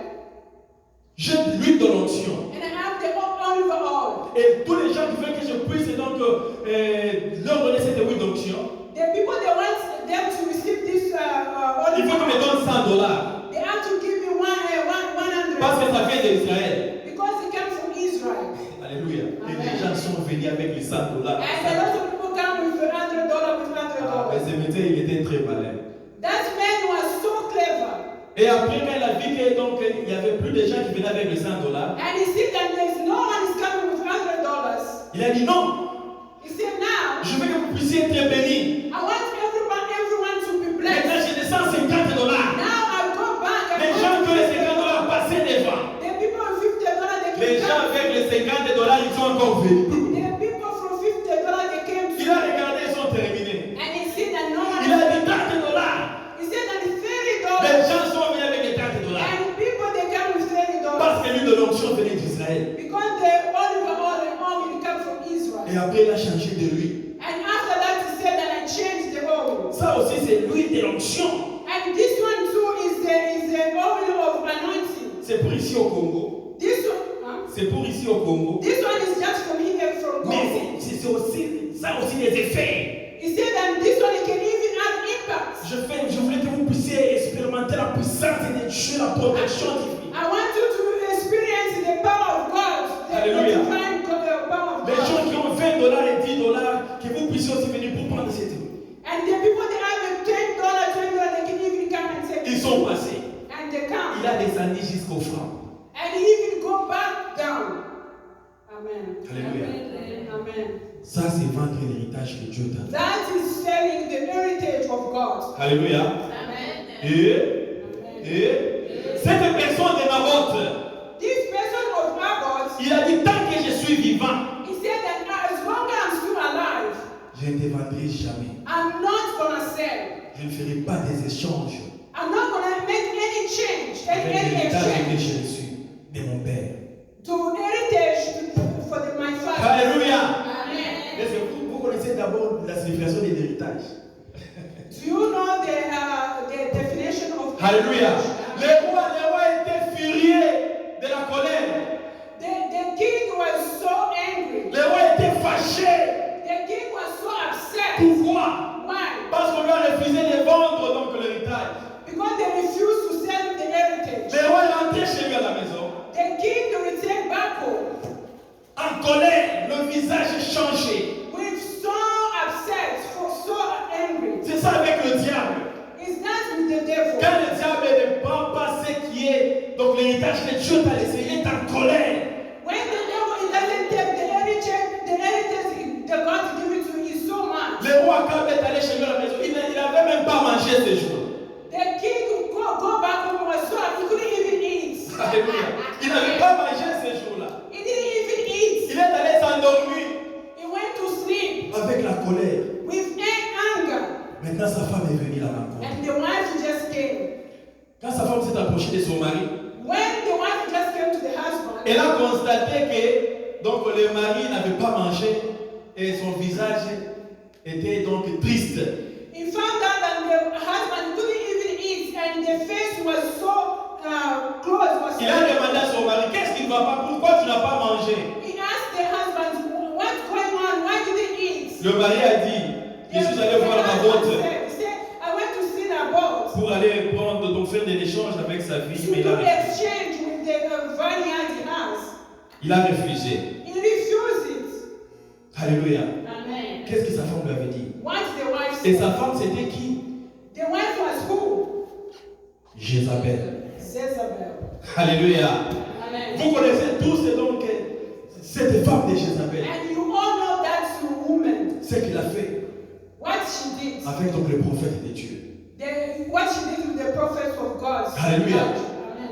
[SPEAKER 1] J'ai l'huile de l'onction.
[SPEAKER 2] And I have the olive oil.
[SPEAKER 1] Et tous les gens qui veulent que je puisse donc leur donner cette huile d'onction,
[SPEAKER 2] The people that want them to receive this
[SPEAKER 1] il
[SPEAKER 2] olive
[SPEAKER 1] faut qu'ils me
[SPEAKER 2] oil,
[SPEAKER 1] donnent $100.
[SPEAKER 2] they have to give me 100.
[SPEAKER 1] Parce que ça vient d'Israël.
[SPEAKER 2] Because it comes from Israel.
[SPEAKER 1] Alléluia. Et
[SPEAKER 2] Amen.
[SPEAKER 1] les gens sont venus avec les $100.
[SPEAKER 2] And a lot of people come with $100 with
[SPEAKER 1] Mais
[SPEAKER 2] $100.
[SPEAKER 1] ce métier, il était très malin.
[SPEAKER 2] That man was so clever.
[SPEAKER 1] Et après, quand il a vu que donc il n'y avait plus de gens qui venaient avec les $100,
[SPEAKER 2] And he said that there's no one is coming with $100.
[SPEAKER 1] il a dit non,
[SPEAKER 2] He said, now,
[SPEAKER 1] je veux que vous puissiez être bénis.
[SPEAKER 2] I want everyone to be blessed.
[SPEAKER 1] Maintenant, j'ai des $150.
[SPEAKER 2] Now I go back and
[SPEAKER 1] Les gens qui ont les $50 passaient devant.
[SPEAKER 2] the people with $50 they
[SPEAKER 1] Les
[SPEAKER 2] came.
[SPEAKER 1] gens avec les $50, ils sont encore venus.
[SPEAKER 2] The people from $50 they came.
[SPEAKER 1] Il a regardé, ils sont terminés.
[SPEAKER 2] And he said that no one.
[SPEAKER 1] Il a dit $30.
[SPEAKER 2] He said that it's
[SPEAKER 1] Les
[SPEAKER 2] $30.
[SPEAKER 1] gens sont venus avec les $30.
[SPEAKER 2] And people they come with $30.
[SPEAKER 1] Parce que l'huile de l'onction venait d'Israël.
[SPEAKER 2] Because the olive oil and oil come from Israel.
[SPEAKER 1] Et après, il a changé de l'huile.
[SPEAKER 2] And after that he said that I changed the oil.
[SPEAKER 1] Ça aussi, c'est l'huile de l'onction.
[SPEAKER 2] And this one too is the oil of anointing.
[SPEAKER 1] C'est pour ici au Congo.
[SPEAKER 2] This one,
[SPEAKER 1] C'est pour ici au Congo.
[SPEAKER 2] this one is just from here from God.
[SPEAKER 1] Mais c'est aussi, ça a aussi des effets.
[SPEAKER 2] He said that this one can even have impact.
[SPEAKER 1] Je voulais que vous puissiez expérimenter la puissance de Dieu, la protection divine.
[SPEAKER 2] I want you to experience the power of God. The
[SPEAKER 1] Hallelujah.
[SPEAKER 2] divine power of
[SPEAKER 1] Les gens
[SPEAKER 2] God.
[SPEAKER 1] qui ont $20 et $10, que vous puissiez aussi venir pour prendre cette huile.
[SPEAKER 2] And the people that have $10, $20, they can even come and say,
[SPEAKER 1] Ils sont passés.
[SPEAKER 2] and they come.
[SPEAKER 1] Il a descendu jusqu'au franc.
[SPEAKER 2] And even go back down. Amen.
[SPEAKER 1] Alléluia.
[SPEAKER 2] Amen.
[SPEAKER 1] Ça, c'est vendre l'héritage que Dieu t'a donné.
[SPEAKER 2] That is selling the heritage of God.
[SPEAKER 1] Alléluia.
[SPEAKER 2] Amen.
[SPEAKER 1] Et cette personne de Naboth,
[SPEAKER 2] This person of Naboth,
[SPEAKER 1] il a dit tant que je suis vivant,
[SPEAKER 2] he said that as long as I'm still alive,
[SPEAKER 1] je ne te vendrai jamais.
[SPEAKER 2] I'm not gonna sell.
[SPEAKER 1] Je ne ferai pas des échanges
[SPEAKER 2] I'm not gonna make any change,
[SPEAKER 1] avec
[SPEAKER 2] any
[SPEAKER 1] l'héritage que
[SPEAKER 2] exchange
[SPEAKER 1] j'ai reçu de mon Père.
[SPEAKER 2] to heritage for my father.
[SPEAKER 1] Alléluia.
[SPEAKER 2] Amen.
[SPEAKER 1] Est-ce que vous connaissez d'abord la signification de l'héritage?
[SPEAKER 2] Do you know the definition of
[SPEAKER 1] Alléluia.
[SPEAKER 2] heritage?
[SPEAKER 1] Les rois étaient furieux de la colère.
[SPEAKER 2] The king was so angry.
[SPEAKER 1] Les rois étaient fâchés.
[SPEAKER 2] The king was so upset.
[SPEAKER 1] Pourquoi?
[SPEAKER 2] Why?
[SPEAKER 1] Parce qu'on lui a refusé de vendre donc l'héritage.
[SPEAKER 2] Because they refused to sell the heritage.
[SPEAKER 1] Les rois est rentré chez lui à la maison.
[SPEAKER 2] The king returned back home
[SPEAKER 1] En colère, le visage est changé.
[SPEAKER 2] with so upset, so angry.
[SPEAKER 1] C'est ça avec le diable.
[SPEAKER 2] Is that with the devil?
[SPEAKER 1] Quand le diable ne prend pas ce qui est, donc l'héritage que Dieu t'a laissé, il est en colère.
[SPEAKER 2] When the devil he doesn't take the heritage that God give it to you, he's so mad.
[SPEAKER 1] Le roi Akab est allé chez lui à la maison. Il n'avait même pas mangé ce jour.
[SPEAKER 2] The king go back home was so he couldn't even eat.
[SPEAKER 1] Alléluia. Il n'avait pas mangé ce jour-là.
[SPEAKER 2] He didn't even eat.
[SPEAKER 1] Il est allé s'endormir
[SPEAKER 2] He went to sleep
[SPEAKER 1] avec la colère.
[SPEAKER 2] with anger.
[SPEAKER 1] Maintenant, sa femme est venue la rencontrer.
[SPEAKER 2] And the wife just came.
[SPEAKER 1] Quand sa femme s'est approchée de son mari,
[SPEAKER 2] When the wife just came to the husband,
[SPEAKER 1] elle a constaté que donc, le mari n'avait pas mangé et son visage était donc triste.
[SPEAKER 2] he found out that the husband couldn't even eat and the face was so closed.
[SPEAKER 1] Il a demandé à son mari, qu'est-ce qui ne va pas? Pourquoi tu n'as pas mangé?
[SPEAKER 2] He asked the husband, what's going on? Why didn't you eat?
[SPEAKER 1] Le mari a dit, je suis allé voir Naboth
[SPEAKER 2] He said, I went to see Naboth
[SPEAKER 1] pour aller prendre, donc faire des échanges avec sa fille,
[SPEAKER 2] to
[SPEAKER 1] mais
[SPEAKER 2] do exchange with the vineyard he has.
[SPEAKER 1] il a refusé.
[SPEAKER 2] He refused it.
[SPEAKER 1] Alléluia.
[SPEAKER 2] Amen.
[SPEAKER 1] Qu'est-ce que sa femme lui avait dit?
[SPEAKER 2] What the wife
[SPEAKER 1] Et
[SPEAKER 2] said.
[SPEAKER 1] sa femme, c'était qui?
[SPEAKER 2] The wife was who?
[SPEAKER 1] Jézabel.
[SPEAKER 2] Jezebel.
[SPEAKER 1] Alléluia.
[SPEAKER 2] Amen.
[SPEAKER 1] Vous connaissez tous donc cette femme de Jézabel.
[SPEAKER 2] And you all know that woman,
[SPEAKER 1] Ce qu'il a fait
[SPEAKER 2] what she did.
[SPEAKER 1] avec donc le prophète de Dieu.
[SPEAKER 2] What she did with the prophets of God.
[SPEAKER 1] Alléluia.
[SPEAKER 2] Amen.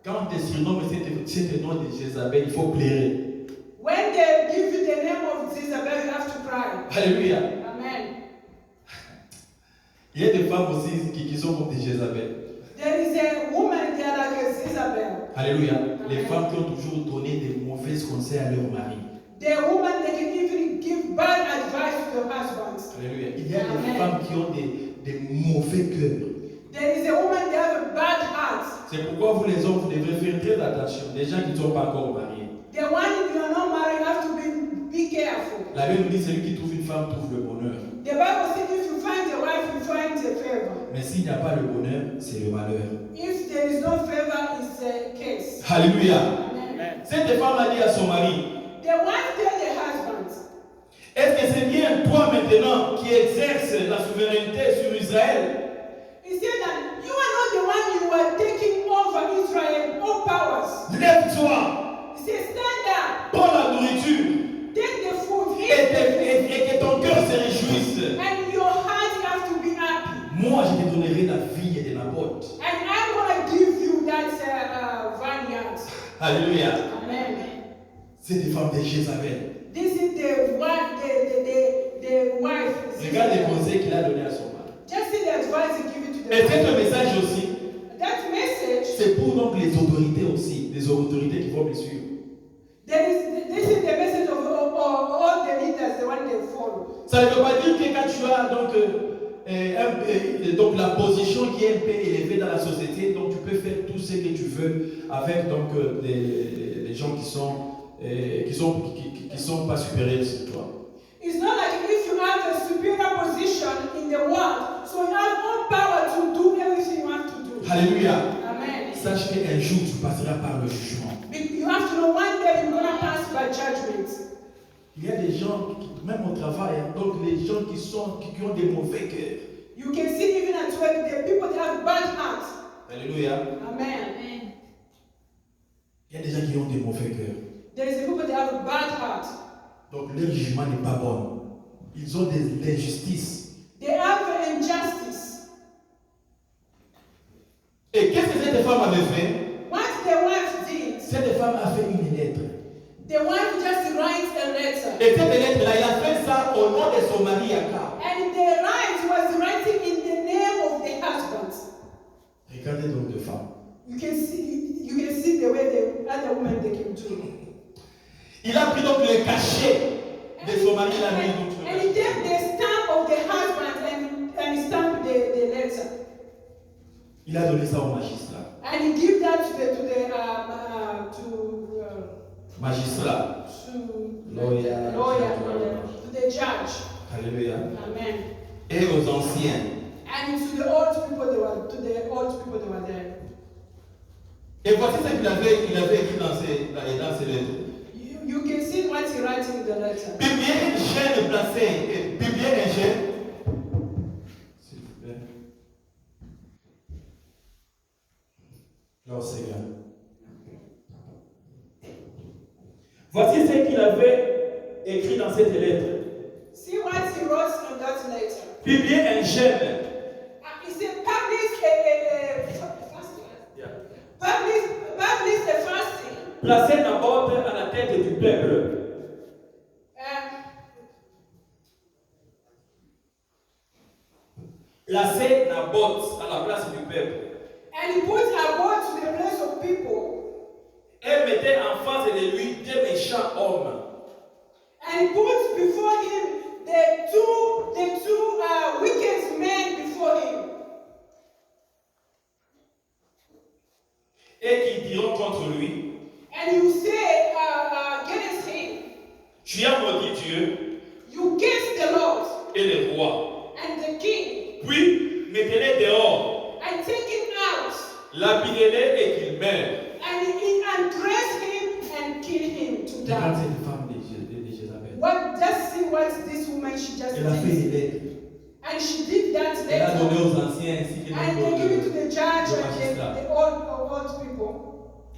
[SPEAKER 1] Quand on te surnomme cet nom de Jézabel, il faut pleurer.
[SPEAKER 2] When they give you the name of Jezebel, you have to cry.
[SPEAKER 1] Alléluia.
[SPEAKER 2] Amen.
[SPEAKER 1] Il y a des femmes aussi qui sont comme des Jézabel.
[SPEAKER 2] There is a woman Jezebel.
[SPEAKER 1] Alléluia. Les femmes qui ont toujours donné des mauvais conseils à leur mari.
[SPEAKER 2] The woman that can even give bad advice to their husbands.
[SPEAKER 1] Alléluia. Il y a
[SPEAKER 2] Amen.
[SPEAKER 1] des femmes qui ont des mauvais cœurs.
[SPEAKER 2] There is a woman that have a bad heart.
[SPEAKER 1] C'est pourquoi vous les hommes, vous devrez faire très attention. Des gens qui ne sont pas encore mariés.
[SPEAKER 2] The one if you are not married, you have to be careful.
[SPEAKER 1] La Bible nous dit celui qui trouve une femme trouve le bonheur.
[SPEAKER 2] The Bible says if you find a wife, you find a favor.
[SPEAKER 1] Mais s'il n'y a pas le bonheur, c'est le malheur.
[SPEAKER 2] If there is no favor, it's a case.
[SPEAKER 1] Alléluia.
[SPEAKER 2] Amen.
[SPEAKER 1] Cette femme a dit à son mari,
[SPEAKER 2] The wife tell the husband,
[SPEAKER 1] est-ce que c'est bien toi maintenant qui exerces la souveraineté sur Israël?
[SPEAKER 2] he said that you are not the one you are taking over Israel, all powers.
[SPEAKER 1] Lève-toi,
[SPEAKER 2] He said, stand up,
[SPEAKER 1] prends la nourriture
[SPEAKER 2] take the food,
[SPEAKER 1] et
[SPEAKER 2] eat,
[SPEAKER 1] que ton cœur se réjouisse.
[SPEAKER 2] and your heart have to be happy.
[SPEAKER 1] Moi, je te donnerai la vie de Naboth.
[SPEAKER 2] And I'm going to give you that vineyard.
[SPEAKER 1] Alléluia.
[SPEAKER 2] Amen.
[SPEAKER 1] C'est des femmes de Jézabel.
[SPEAKER 2] This is the wife, the wife.
[SPEAKER 1] Regarde les conseils qu'il a donnés à son mari.
[SPEAKER 2] Just see the advice he give it to
[SPEAKER 1] Et
[SPEAKER 2] the
[SPEAKER 1] c'est
[SPEAKER 2] wife.
[SPEAKER 1] un message aussi.
[SPEAKER 2] That message,
[SPEAKER 1] C'est pour donc les autorités aussi, les autorités qui vont me suivre.
[SPEAKER 2] this is the message of all the leaders, the one they follow.
[SPEAKER 1] Ça ne veut pas dire que quand tu as donc la position qui est un peu élevée dans la société, donc tu peux faire tout ce que tu veux avec donc des gens qui sont pas supérieurs sur toi.
[SPEAKER 2] It's not like if you have a superior position in the world, so you have all power to do everything you have to do.
[SPEAKER 1] Alléluia.
[SPEAKER 2] Amen.
[SPEAKER 1] Sache qu'un jour tu passeras par le jugement.
[SPEAKER 2] You have to know one day you're going to pass by judgment.
[SPEAKER 1] Il y a des gens, même au travail, donc les gens qui ont des mauvais cœurs.
[SPEAKER 2] You can see even at work, the people that have bad hearts.
[SPEAKER 1] Alléluia.
[SPEAKER 2] Amen.
[SPEAKER 1] Il y a des gens qui ont des mauvais cœurs.
[SPEAKER 2] There is a people that have a bad heart.
[SPEAKER 1] Donc leur jugement n'est pas bon. Ils ont des injustices.
[SPEAKER 2] They have injustice.
[SPEAKER 1] Et qu'est-ce que cette femme avait fait?
[SPEAKER 2] What the wife did,
[SPEAKER 1] Cette femme a fait une lettre.
[SPEAKER 2] the wife just writes a letter.
[SPEAKER 1] Et cette lettre-là, il a fait ça au nom de son mari Akab.
[SPEAKER 2] And the write was writing in the name of the husband.
[SPEAKER 1] Regardez donc deux femmes.
[SPEAKER 2] You can see the way the other woman they can do.
[SPEAKER 1] Il a pris donc le cachet de son mari, il a mis donc sur
[SPEAKER 2] And he took the stamp of the husband and he stamped the letter.
[SPEAKER 1] Il a donné ça au magistrat.
[SPEAKER 2] And he gave that to the
[SPEAKER 1] Magistrat. Lawyer.
[SPEAKER 2] to the judge.
[SPEAKER 1] Alléluia.
[SPEAKER 2] Amen.
[SPEAKER 1] Et aux anciens.
[SPEAKER 2] And to the old people that were there.
[SPEAKER 1] Et voici ce qu'il avait écrit dans ces lettres.
[SPEAKER 2] You can see what he writes in the letter.
[SPEAKER 1] Publiez une chaîne placée. Publiez une chaîne. S'il vous plaît. Non, Seigneur. Voici ce qu'il avait écrit dans cette lettre.
[SPEAKER 2] See what he wrote on that letter.
[SPEAKER 1] Publiez un gemme.
[SPEAKER 2] He said, publish the fasting.
[SPEAKER 1] Placez Naboth à la tête du peuple. Placez Naboth à la place du peuple.
[SPEAKER 2] And he put Naboth to the place of people.
[SPEAKER 1] Et mettez en face de lui deux méchants hommes.
[SPEAKER 2] And he put before him the two wicked men before him.
[SPEAKER 1] Et qui diront contre lui,
[SPEAKER 2] And you say against him,
[SPEAKER 1] tu as maudit Dieu
[SPEAKER 2] you curse the Lord
[SPEAKER 1] et le roi.
[SPEAKER 2] and the king,
[SPEAKER 1] Puis mettez-les dehors,
[SPEAKER 2] and take him out,
[SPEAKER 1] lapidez-les et qu'ils meurent.
[SPEAKER 2] and dress him and kill him to
[SPEAKER 1] Regarde
[SPEAKER 2] die.
[SPEAKER 1] cette femme de Jézabel.
[SPEAKER 2] Just see what this woman she just
[SPEAKER 1] Elle a fait
[SPEAKER 2] did.
[SPEAKER 1] des lettres.
[SPEAKER 2] And she did that
[SPEAKER 1] Elle a donné
[SPEAKER 2] later.
[SPEAKER 1] aux anciens ainsi que
[SPEAKER 2] And they give it to the judge
[SPEAKER 1] le
[SPEAKER 2] and
[SPEAKER 1] magistrat.
[SPEAKER 2] the old people.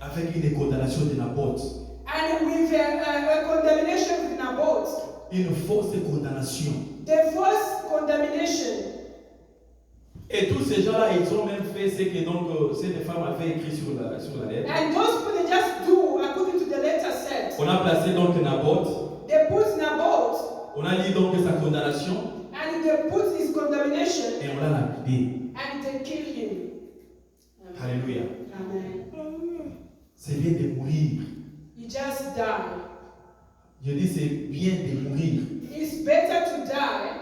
[SPEAKER 1] Avec une condamnation de Naboth.
[SPEAKER 2] And with a condemnation of Naboth.
[SPEAKER 1] Une fausse condamnation.
[SPEAKER 2] The first condemnation.
[SPEAKER 1] Et tous ces gens-là, ils ont même fait ce que donc cette femme avait écrit sur la lettre.
[SPEAKER 2] And those people they just do according to the letter said.
[SPEAKER 1] On a placé donc Naboth.
[SPEAKER 2] They put Naboth
[SPEAKER 1] On a dit donc sa condamnation.
[SPEAKER 2] and they put his condemnation
[SPEAKER 1] Et on l'a lapidé.
[SPEAKER 2] and they kill him.
[SPEAKER 1] Alléluia.
[SPEAKER 2] Amen.
[SPEAKER 1] C'est bien de mourir.
[SPEAKER 2] You just die.
[SPEAKER 1] Je dis c'est bien de mourir.
[SPEAKER 2] It's better to die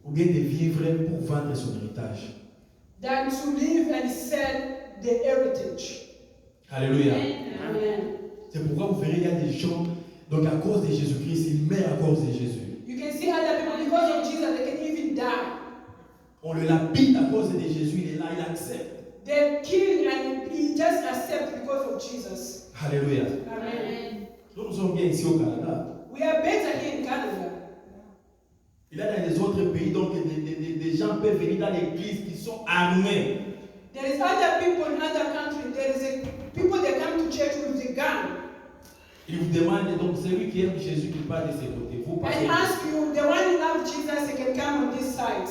[SPEAKER 1] Ou bien de vivre pour vendre son héritage.
[SPEAKER 2] than to live and sell the heritage.
[SPEAKER 1] Alléluia.
[SPEAKER 2] Amen.
[SPEAKER 1] C'est pourquoi vous verrez, il y a des gens, donc à cause de Jésus-Christ, ils meurent à cause de Jésus.
[SPEAKER 2] You can see other people, because of Jesus, they can even die.
[SPEAKER 1] On le lapide à cause de Jésus, il est là, il accepte.
[SPEAKER 2] They kill and he just accept because of Jesus.
[SPEAKER 1] Alléluia.
[SPEAKER 2] Amen.
[SPEAKER 1] Nous sommes bien ici au Canada.
[SPEAKER 2] We are better here in Canada.
[SPEAKER 1] Il y a dans les autres pays, donc des gens peuvent venir dans l'église qui sont armés.
[SPEAKER 2] There is other people in other countries. There is people that come to church with a gun.
[SPEAKER 1] Ils vous demandent donc celui qui aime Jésus qui passe de ses côtés. Vous passez.
[SPEAKER 2] And ask you, the one who loves Jesus, they can come on this side.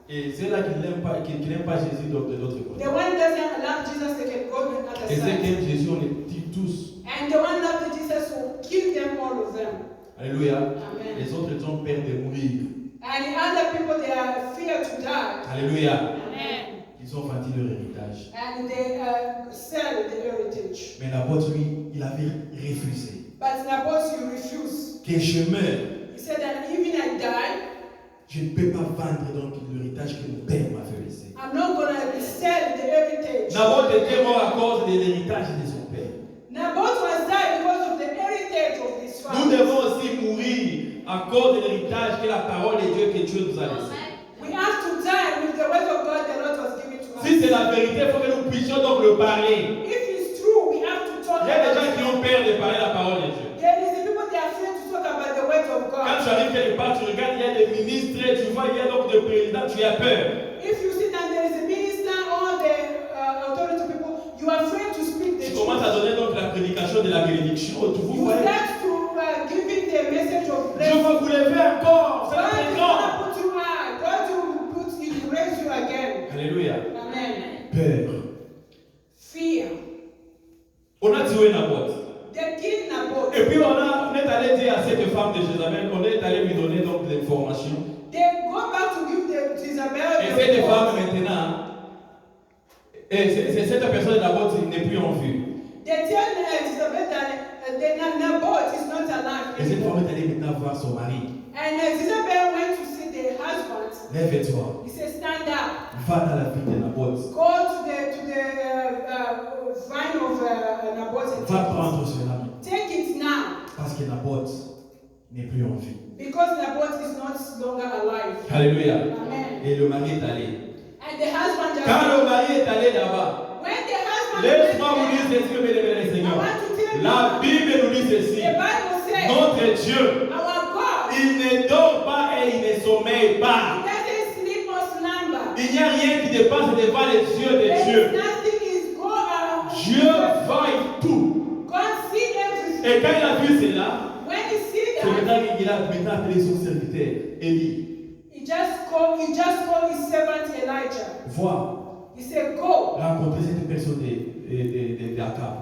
[SPEAKER 1] Et ceux-là qui n'aiment pas Jésus donc de l'autre côté.
[SPEAKER 2] The one who doesn't love Jesus, they can go to another
[SPEAKER 1] Et ceux qui
[SPEAKER 2] side.
[SPEAKER 1] aiment Jésus, on les tue tous.
[SPEAKER 2] And the one who loves Jesus will kill them, all of them.
[SPEAKER 1] Alléluia.
[SPEAKER 2] Amen.
[SPEAKER 1] Les autres ont peur de mourir.
[SPEAKER 2] And the other people, they are fear to die.
[SPEAKER 1] Alléluia.
[SPEAKER 2] Amen.
[SPEAKER 1] Ils ont vendu leur héritage.
[SPEAKER 2] And they sell the heritage.
[SPEAKER 1] Mais l'apôtre, lui, il avait refusé.
[SPEAKER 2] But Naboth, you refuse.
[SPEAKER 1] Que je meure,
[SPEAKER 2] He said that even I die,
[SPEAKER 1] je ne peux pas vendre donc l'héritage que mon père m'avait laissé.
[SPEAKER 2] I'm not going to sell the heritage.
[SPEAKER 1] Naboth était mort à cause de l'héritage de son père.
[SPEAKER 2] Naboth was died because of the heritage of his
[SPEAKER 1] Nous
[SPEAKER 2] father.
[SPEAKER 1] devons aussi mourir à cause de l'héritage que la parole de Dieu que Dieu nous a laissé.
[SPEAKER 2] We have to die with the word of God the Lord was giving to us.
[SPEAKER 1] Si c'est la vérité, il faut que nous puissions donc le parler.
[SPEAKER 2] If it's true, we have to talk
[SPEAKER 1] Il y a des
[SPEAKER 2] about
[SPEAKER 1] gens qui
[SPEAKER 2] it.
[SPEAKER 1] ont peur de parler la parole de Dieu.
[SPEAKER 2] There is the people that are afraid to talk about the word of
[SPEAKER 1] Quand
[SPEAKER 2] God.
[SPEAKER 1] tu arrives quelque part, tu regardes, il y a des ministres, tu vois, il y a donc des présidents, tu as peur.
[SPEAKER 2] If you see that there is a minister or the authority people, you are afraid to speak the
[SPEAKER 1] Tu
[SPEAKER 2] truth.
[SPEAKER 1] commences à donner donc la prédication de la bénédiction. Tu vous
[SPEAKER 2] You
[SPEAKER 1] voyez.
[SPEAKER 2] start to giving the message of
[SPEAKER 1] Dieu
[SPEAKER 2] blessing.
[SPEAKER 1] va vous lever encore. C'est
[SPEAKER 2] God
[SPEAKER 1] très
[SPEAKER 2] is
[SPEAKER 1] grand.
[SPEAKER 2] going to put you high. God will put you, raise you again.
[SPEAKER 1] Alléluia.
[SPEAKER 2] Amen.
[SPEAKER 1] Peur.
[SPEAKER 2] Fear.
[SPEAKER 1] On a tué Naboth.
[SPEAKER 2] They killed Naboth.
[SPEAKER 1] Et puis on est allé dire à cette femme de Jézabel, on est allé lui donner donc l'information.
[SPEAKER 2] They go back to give the Jezebel.
[SPEAKER 1] Et cette femme maintenant, et cette personne de Naboth n'est plus en vue.
[SPEAKER 2] They tell Jezebel that Naboth is not alive
[SPEAKER 1] Et cette
[SPEAKER 2] anymore.
[SPEAKER 1] femme est allée maintenant voir son mari.
[SPEAKER 2] And Jezebel went to see the husband.
[SPEAKER 1] Lève-toi.
[SPEAKER 2] He said, stand up.
[SPEAKER 1] Va dans la ville de Naboth.
[SPEAKER 2] Go to the vine of Naboth and
[SPEAKER 1] Va prendre cela.
[SPEAKER 2] take it now.
[SPEAKER 1] Parce que Naboth n'est plus en vie.
[SPEAKER 2] Because Naboth is not longer alive.
[SPEAKER 1] Alléluia.
[SPEAKER 2] Amen.
[SPEAKER 1] Et le mari est allé.
[SPEAKER 2] And the husband just
[SPEAKER 1] Quand le mari est allé là-bas,
[SPEAKER 2] when the husband
[SPEAKER 1] laisse-moi vous
[SPEAKER 2] went
[SPEAKER 1] dire
[SPEAKER 2] there,
[SPEAKER 1] ceci, mesdames et Seigneur.
[SPEAKER 2] I want to tell you,
[SPEAKER 1] La Bible nous dit ceci.
[SPEAKER 2] the Bible says,
[SPEAKER 1] Notre Dieu,
[SPEAKER 2] our God,
[SPEAKER 1] il ne dort pas et il ne sommeille
[SPEAKER 2] He
[SPEAKER 1] pas.
[SPEAKER 2] doesn't sleep or slumber.
[SPEAKER 1] Il n'y a rien qui dépasse devant les yeux de
[SPEAKER 2] There
[SPEAKER 1] Dieu.
[SPEAKER 2] is nothing is go
[SPEAKER 1] Dieu voit tout.
[SPEAKER 2] God see everything.
[SPEAKER 1] Et quand il a vu cela,
[SPEAKER 2] When he see
[SPEAKER 1] c'est
[SPEAKER 2] that,
[SPEAKER 1] maintenant qu'il a maintenant appelé son serviteur, Élie.
[SPEAKER 2] he just called his servant Elijah.
[SPEAKER 1] Vois,
[SPEAKER 2] He said, go,
[SPEAKER 1] rencontrer cette personne d'Akab.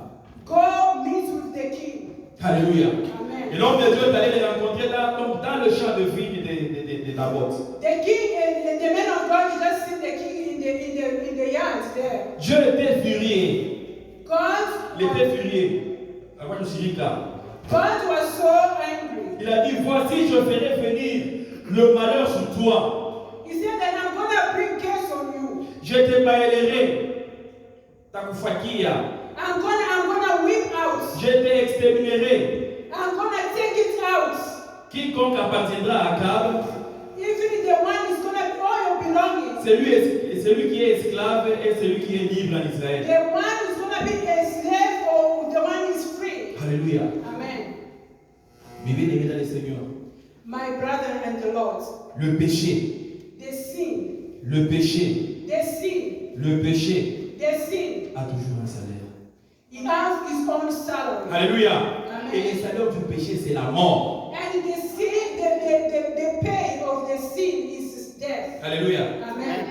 [SPEAKER 2] go meet with the king.
[SPEAKER 1] Alléluia. Et
[SPEAKER 2] Amen.
[SPEAKER 1] l'homme de Dieu est allé les rencontrer dans le champ de vigne de Naboth.
[SPEAKER 2] The king and the man of God, he just see the king in the yard there.
[SPEAKER 1] Dieu était furieux. Il était
[SPEAKER 2] God
[SPEAKER 1] furieux. À quoi je suis là?
[SPEAKER 2] was so angry.
[SPEAKER 1] Il a dit, voici, je ferai venir le malheur sur toi.
[SPEAKER 2] He said that I'm gonna bring curse on you.
[SPEAKER 1] Je te baillerai. Takufakia.
[SPEAKER 2] I'm gonna whip out.
[SPEAKER 1] Je t'exterminerai.
[SPEAKER 2] I'm gonna take it out.
[SPEAKER 1] Quiconque appartiendra à Akab,
[SPEAKER 2] Even the one is gonna be all your belongings.
[SPEAKER 1] celui qui est esclave et celui qui est libre en Israël.
[SPEAKER 2] The one is gonna be a slave or the one is free.
[SPEAKER 1] Alléluia.
[SPEAKER 2] Amen.
[SPEAKER 1] Mais bien aimé dans le Seigneur,
[SPEAKER 2] My brother and the Lord,
[SPEAKER 1] le péché,
[SPEAKER 2] the sin,
[SPEAKER 1] le péché,
[SPEAKER 2] the sin,
[SPEAKER 1] le péché
[SPEAKER 2] the sin,
[SPEAKER 1] a toujours un salaire.
[SPEAKER 2] he has his own salary.
[SPEAKER 1] Alléluia.
[SPEAKER 2] Amen.
[SPEAKER 1] Et le salaire du péché, c'est la mort.
[SPEAKER 2] And the sin, the pay of the sin is death.
[SPEAKER 1] Alléluia.
[SPEAKER 2] Amen.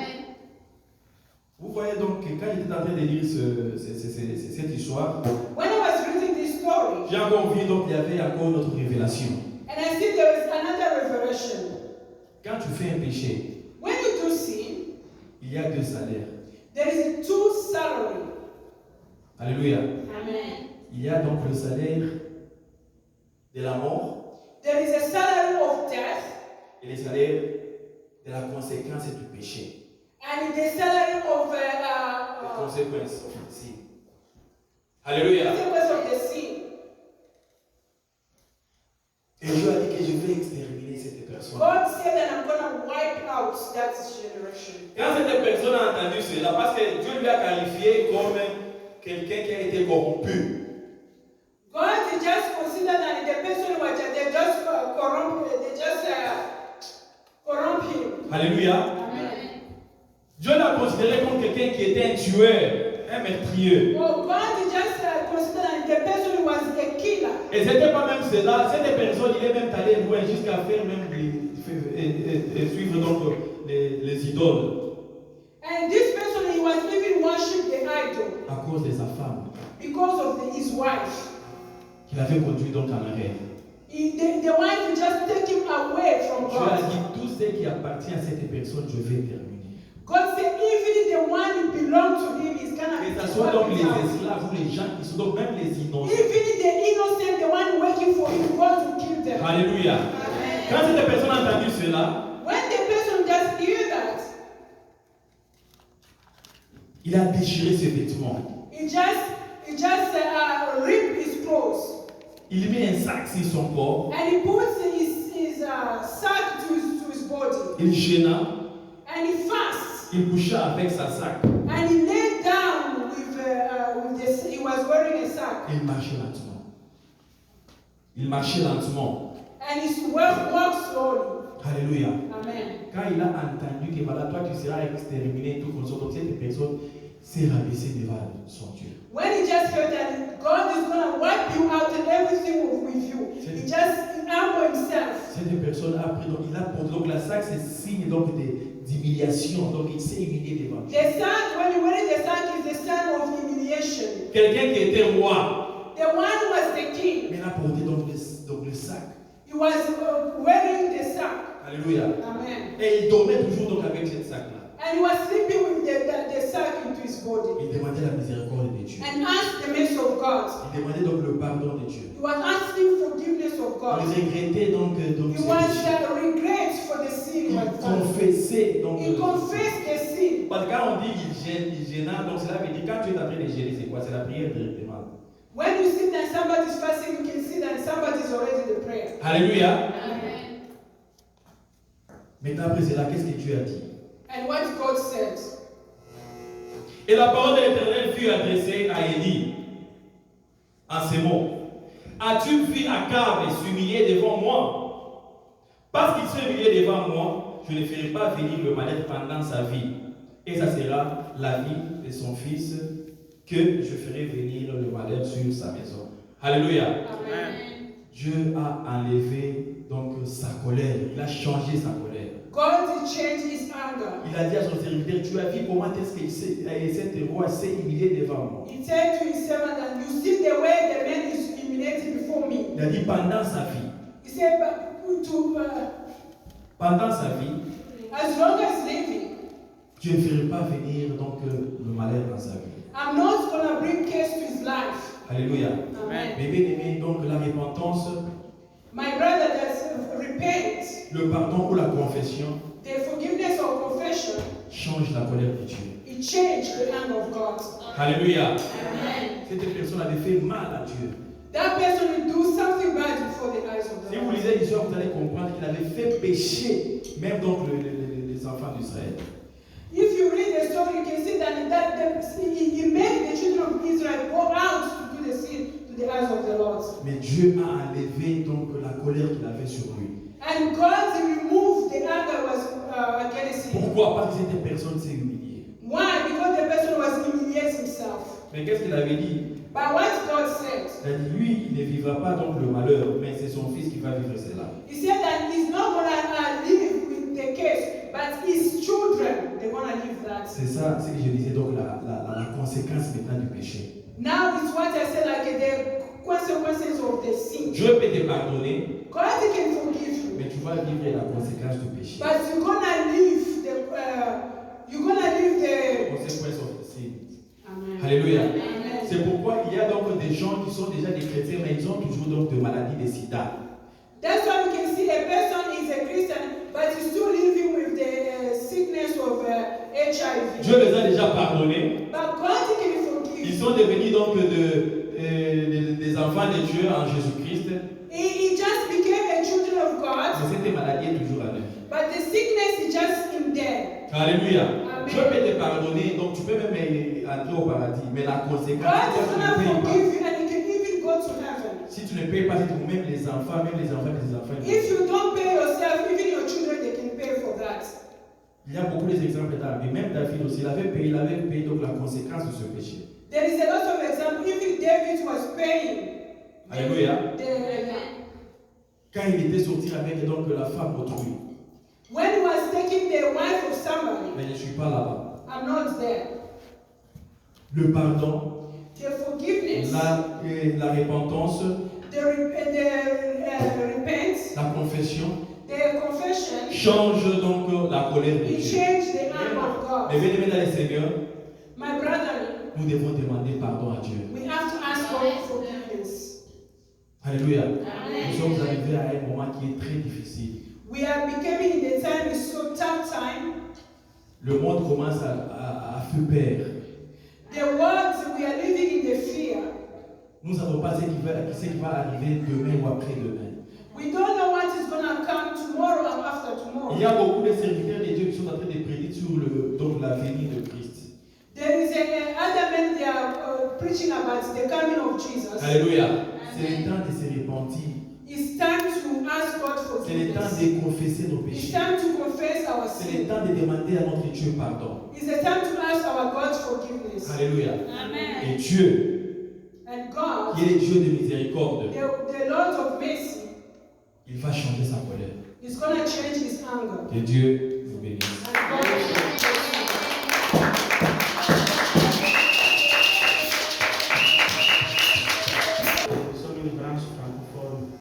[SPEAKER 1] Vous voyez donc que quand j'étais en train de lire cette histoire,
[SPEAKER 2] When I was reading this story,
[SPEAKER 1] j'ai encore vu donc il y avait encore une autre révélation.
[SPEAKER 2] and I see there is another revelation.
[SPEAKER 1] Quand tu fais un péché,
[SPEAKER 2] When you do sin,
[SPEAKER 1] il y a deux salaires.
[SPEAKER 2] there is two salary.
[SPEAKER 1] Alléluia.
[SPEAKER 2] Amen.
[SPEAKER 1] Il y a donc le salaire de la mort
[SPEAKER 2] There is a salary of death
[SPEAKER 1] et le salaire de la conséquence du péché.
[SPEAKER 2] and the salary of
[SPEAKER 1] Les conséquences of the sin. Alléluia.
[SPEAKER 2] consequence of the sin.
[SPEAKER 1] Et Dieu a dit que je vais exterminer cette personne.
[SPEAKER 2] God said that I'm going to wipe out that generation.
[SPEAKER 1] Quand cette personne a entendu cela, parce que Dieu lui a qualifié comme quelqu'un qui a été corrompu.
[SPEAKER 2] God just considered that the person was they just corrompt him.
[SPEAKER 1] Alléluia.
[SPEAKER 2] Amen.
[SPEAKER 1] Dieu l'a considéré comme quelqu'un qui était un tueur, un meurtrier.
[SPEAKER 2] Well, God just considered that the person was a killer.
[SPEAKER 1] Et ce n'était pas même cela. Cette personne, il est même allé loin jusqu'à faire même suivre donc les idoles.
[SPEAKER 2] And this person, he was even worship the idol
[SPEAKER 1] À cause de sa femme,
[SPEAKER 2] because of his wife.
[SPEAKER 1] qu'il avait conduit donc en arrêt.
[SPEAKER 2] The wife just take him away from
[SPEAKER 1] Dieu a
[SPEAKER 2] God.
[SPEAKER 1] dit, tout ce qui appartient à cette personne, je vais terminer.
[SPEAKER 2] God said, even the one who belongs to him is gonna
[SPEAKER 1] Que
[SPEAKER 2] be
[SPEAKER 1] ce soit donc les
[SPEAKER 2] wiped out.
[SPEAKER 1] esclaves ou les gens qui sont donc même les innocents.
[SPEAKER 2] Even the innocent, the one working for him, God will kill them.
[SPEAKER 1] Alléluia.
[SPEAKER 2] Amen.
[SPEAKER 1] Quand cette personne a entendu cela,
[SPEAKER 2] When the person just hear that,
[SPEAKER 1] il a déchiré ses vêtements.
[SPEAKER 2] he just rip his clothes
[SPEAKER 1] Il met un sac sur son corps.
[SPEAKER 2] and he puts his sack to his body
[SPEAKER 1] Il gêna.
[SPEAKER 2] and he fasts
[SPEAKER 1] Il coucha avec sa sac.
[SPEAKER 2] and he lay down with this. He was wearing a sack
[SPEAKER 1] Et il marchait lentement. Il marchait lentement.
[SPEAKER 2] and he walked slowly.
[SPEAKER 1] Alléluia.
[SPEAKER 2] Amen.
[SPEAKER 1] Quand il a entendu que voilà, toi tu seras exterminé, tout comme ça, donc cette personne s'est rabaissée devant son Dieu.
[SPEAKER 2] When he just heard that God is going to wipe you out and everything with you, he just humbled himself.
[SPEAKER 1] Cette personne a pris, donc il a porté, donc la sac c'est signe donc d'humiliation, donc il s'est humilié devant Dieu.
[SPEAKER 2] The sack, when you wear the sack, is the sign of humiliation.
[SPEAKER 1] Quelqu'un qui était roi,
[SPEAKER 2] The one who was the king,
[SPEAKER 1] mais il a porté donc le sac.
[SPEAKER 2] he was wearing the sack.
[SPEAKER 1] Alléluia.
[SPEAKER 2] Amen.
[SPEAKER 1] Et il dormait toujours donc avec cette sac-là.
[SPEAKER 2] And he was sleeping with the sack into his body.
[SPEAKER 1] Il demandait la miséricorde de Dieu.
[SPEAKER 2] And asked the mercy of God.
[SPEAKER 1] Il demandait donc le pardon de Dieu.
[SPEAKER 2] He was asking forgiveness of
[SPEAKER 1] Il
[SPEAKER 2] God.
[SPEAKER 1] regrettait donc
[SPEAKER 2] He
[SPEAKER 1] ses
[SPEAKER 2] was
[SPEAKER 1] péchés.
[SPEAKER 2] regret for the sin he
[SPEAKER 1] Il
[SPEAKER 2] was done.
[SPEAKER 1] confessait donc.
[SPEAKER 2] He confessed the sin.
[SPEAKER 1] Parce que quand on dit il gêna, donc cela veut dire quand tu es en train de gêner, c'est quoi? C'est la prière directement.
[SPEAKER 2] When you see that somebody's fasting, you can see that somebody's already in the prayer.
[SPEAKER 1] Alléluia.
[SPEAKER 2] Amen.
[SPEAKER 1] Maintenant après cela, qu'est-ce que Dieu a dit?
[SPEAKER 2] And what God said.
[SPEAKER 1] Et la parole de l'Éternel fut adressée à Élie en ces mots. As-tu vu Akab s'humilier devant moi? Parce qu'il s'est humilié devant moi, je ne ferai pas venir le malheur pendant sa vie. Et ça sera la vie de son fils que je ferai venir le malheur sur sa maison. Alléluia.
[SPEAKER 2] Amen.
[SPEAKER 1] Dieu a enlevé donc sa colère. Il a changé sa colère.
[SPEAKER 2] God changed his anger.
[SPEAKER 1] Il a dit à son serviteur, tu as vu comment est-ce que cet roi s'est humilié devant moi.
[SPEAKER 2] He said to his servant, and you see the way the man is humiliated before me.
[SPEAKER 1] Il a dit pendant sa vie.
[SPEAKER 2] He said,
[SPEAKER 1] Pendant sa vie,
[SPEAKER 2] as long as living,
[SPEAKER 1] je ne ferai pas venir donc le malheur dans sa vie.
[SPEAKER 2] I'm not going to bring curse to his life.
[SPEAKER 1] Alléluia.
[SPEAKER 2] Amen.
[SPEAKER 1] Mais bien aimé, donc la repentance,
[SPEAKER 2] My brother, that's repent.
[SPEAKER 1] le pardon ou la confession
[SPEAKER 2] The forgiveness or confession,
[SPEAKER 1] change la colère de Dieu.
[SPEAKER 2] it changed the anger of God.
[SPEAKER 1] Alléluia.
[SPEAKER 2] Amen.
[SPEAKER 1] Cette personne avait fait mal à Dieu.
[SPEAKER 2] That person will do something bad before the eyes of the
[SPEAKER 1] Si vous
[SPEAKER 2] Lord.
[SPEAKER 1] lisez l'histoire, vous allez comprendre qu'il avait fait pécher même donc les enfants d'Israël.
[SPEAKER 2] If you read the story, you can see that he made the children of Israel go out to do the sin to the eyes of the Lord.
[SPEAKER 1] Mais Dieu a enlevé donc la colère qu'il avait sur lui.
[SPEAKER 2] And God removed the anger was against him.
[SPEAKER 1] Pourquoi? Parce que cette personne s'est humiliée.
[SPEAKER 2] Why? Because the person was humiliating himself.
[SPEAKER 1] Mais qu'est-ce qu'il avait dit?
[SPEAKER 2] But what God said,
[SPEAKER 1] Il a dit, lui, il ne vivra pas donc le malheur, mais c'est son fils qui va vivre cela.
[SPEAKER 2] he said that he's not going to live with the curse, but his children, they're going to live that.
[SPEAKER 1] C'est ça, ce que je disais, donc la conséquence maintenant du péché.
[SPEAKER 2] Now it's what I said, like the consequences of the sin.
[SPEAKER 1] Dieu peut te pardonner,
[SPEAKER 2] God can forgive you,
[SPEAKER 1] mais tu vas vivre la conséquence du péché.
[SPEAKER 2] but you're going to live the
[SPEAKER 1] Consequence of the sin.
[SPEAKER 2] Amen.
[SPEAKER 1] Alléluia.
[SPEAKER 2] Amen.
[SPEAKER 1] C'est pourquoi il y a donc des gens qui sont déjà des chrétiens, mais ils ont toujours donc des maladies de sida.
[SPEAKER 2] That's why we can see a person is a Christian, but he's still living with the sickness of HIV.
[SPEAKER 1] Dieu les a déjà pardonnés.
[SPEAKER 2] But God can forgive.
[SPEAKER 1] Ils sont devenus donc des enfants de Dieu en Jésus-Christ.
[SPEAKER 2] He just became a children of God.
[SPEAKER 1] Mais cette maladie est toujours en eux.
[SPEAKER 2] But the sickness is just in there.
[SPEAKER 1] Alléluia.
[SPEAKER 2] Amen.
[SPEAKER 1] Dieu peut te pardonner, donc tu peux même entrer au paradis. Mais la conséquence,
[SPEAKER 2] God is
[SPEAKER 1] si
[SPEAKER 2] going
[SPEAKER 1] tu ne
[SPEAKER 2] to
[SPEAKER 1] payes pas,
[SPEAKER 2] forgive you and you can even go to heaven.
[SPEAKER 1] si tu ne payes pas, même les enfants des enfants.
[SPEAKER 2] If you don't pay yourself, even your children, they can pay for that.
[SPEAKER 1] Il y a beaucoup d'exemples dans la Bible. Même David aussi, il avait payé donc la conséquence de ce péché.
[SPEAKER 2] There is a lot of examples. Even David was paying.
[SPEAKER 1] Alléluia.
[SPEAKER 2] The,
[SPEAKER 1] Quand il était sorti avec donc la femme autrui.
[SPEAKER 2] when he was taking the wife of somebody,
[SPEAKER 1] Mais je ne suis pas là-bas.
[SPEAKER 2] I'm not there.
[SPEAKER 1] Le pardon,
[SPEAKER 2] The forgiveness,
[SPEAKER 1] la repentance,
[SPEAKER 2] the repent,
[SPEAKER 1] la confession
[SPEAKER 2] the confession,
[SPEAKER 1] change donc la colère de
[SPEAKER 2] it
[SPEAKER 1] Dieu.
[SPEAKER 2] changed the anger of God.
[SPEAKER 1] Mais bien-aimés dans le Seigneur,
[SPEAKER 2] My brother,
[SPEAKER 1] nous devons demander pardon à Dieu.
[SPEAKER 2] we have to ask God for forgiveness.
[SPEAKER 1] Alléluia.
[SPEAKER 2] Amen.
[SPEAKER 1] Nous sommes arrivés à un moment qui est très difficile.
[SPEAKER 2] We are becoming in the time, it's so tough time.
[SPEAKER 1] Le monde commence à faire peur.
[SPEAKER 2] The world, we are living in the fear.
[SPEAKER 1] Nous ne savons pas ce qui va arriver demain ou après-demain.
[SPEAKER 2] We don't know what is going to come tomorrow or after tomorrow.
[SPEAKER 1] Il y a beaucoup de serviteurs de Dieu qui sont en train de prédiquer sur l'avenir de Christ.
[SPEAKER 2] There is other men, they are preaching about the coming of Jesus.
[SPEAKER 1] Alléluia. C'est le temps de se repentir.
[SPEAKER 2] It's time to ask God for
[SPEAKER 1] C'est le temps
[SPEAKER 2] forgiveness.
[SPEAKER 1] de confesser nos
[SPEAKER 2] It's
[SPEAKER 1] péchés.
[SPEAKER 2] time to confess our
[SPEAKER 1] C'est le
[SPEAKER 2] sin.
[SPEAKER 1] temps de demander à notre Dieu pardon.
[SPEAKER 2] It's a time to ask our God forgiveness.
[SPEAKER 1] Alléluia.
[SPEAKER 2] Amen.
[SPEAKER 1] Et Dieu,
[SPEAKER 2] And God,
[SPEAKER 1] qui est le Dieu de miséricorde,
[SPEAKER 2] the Lord of mercy,
[SPEAKER 1] il va changer sa colère.
[SPEAKER 2] is going to change his anger.
[SPEAKER 1] Que Dieu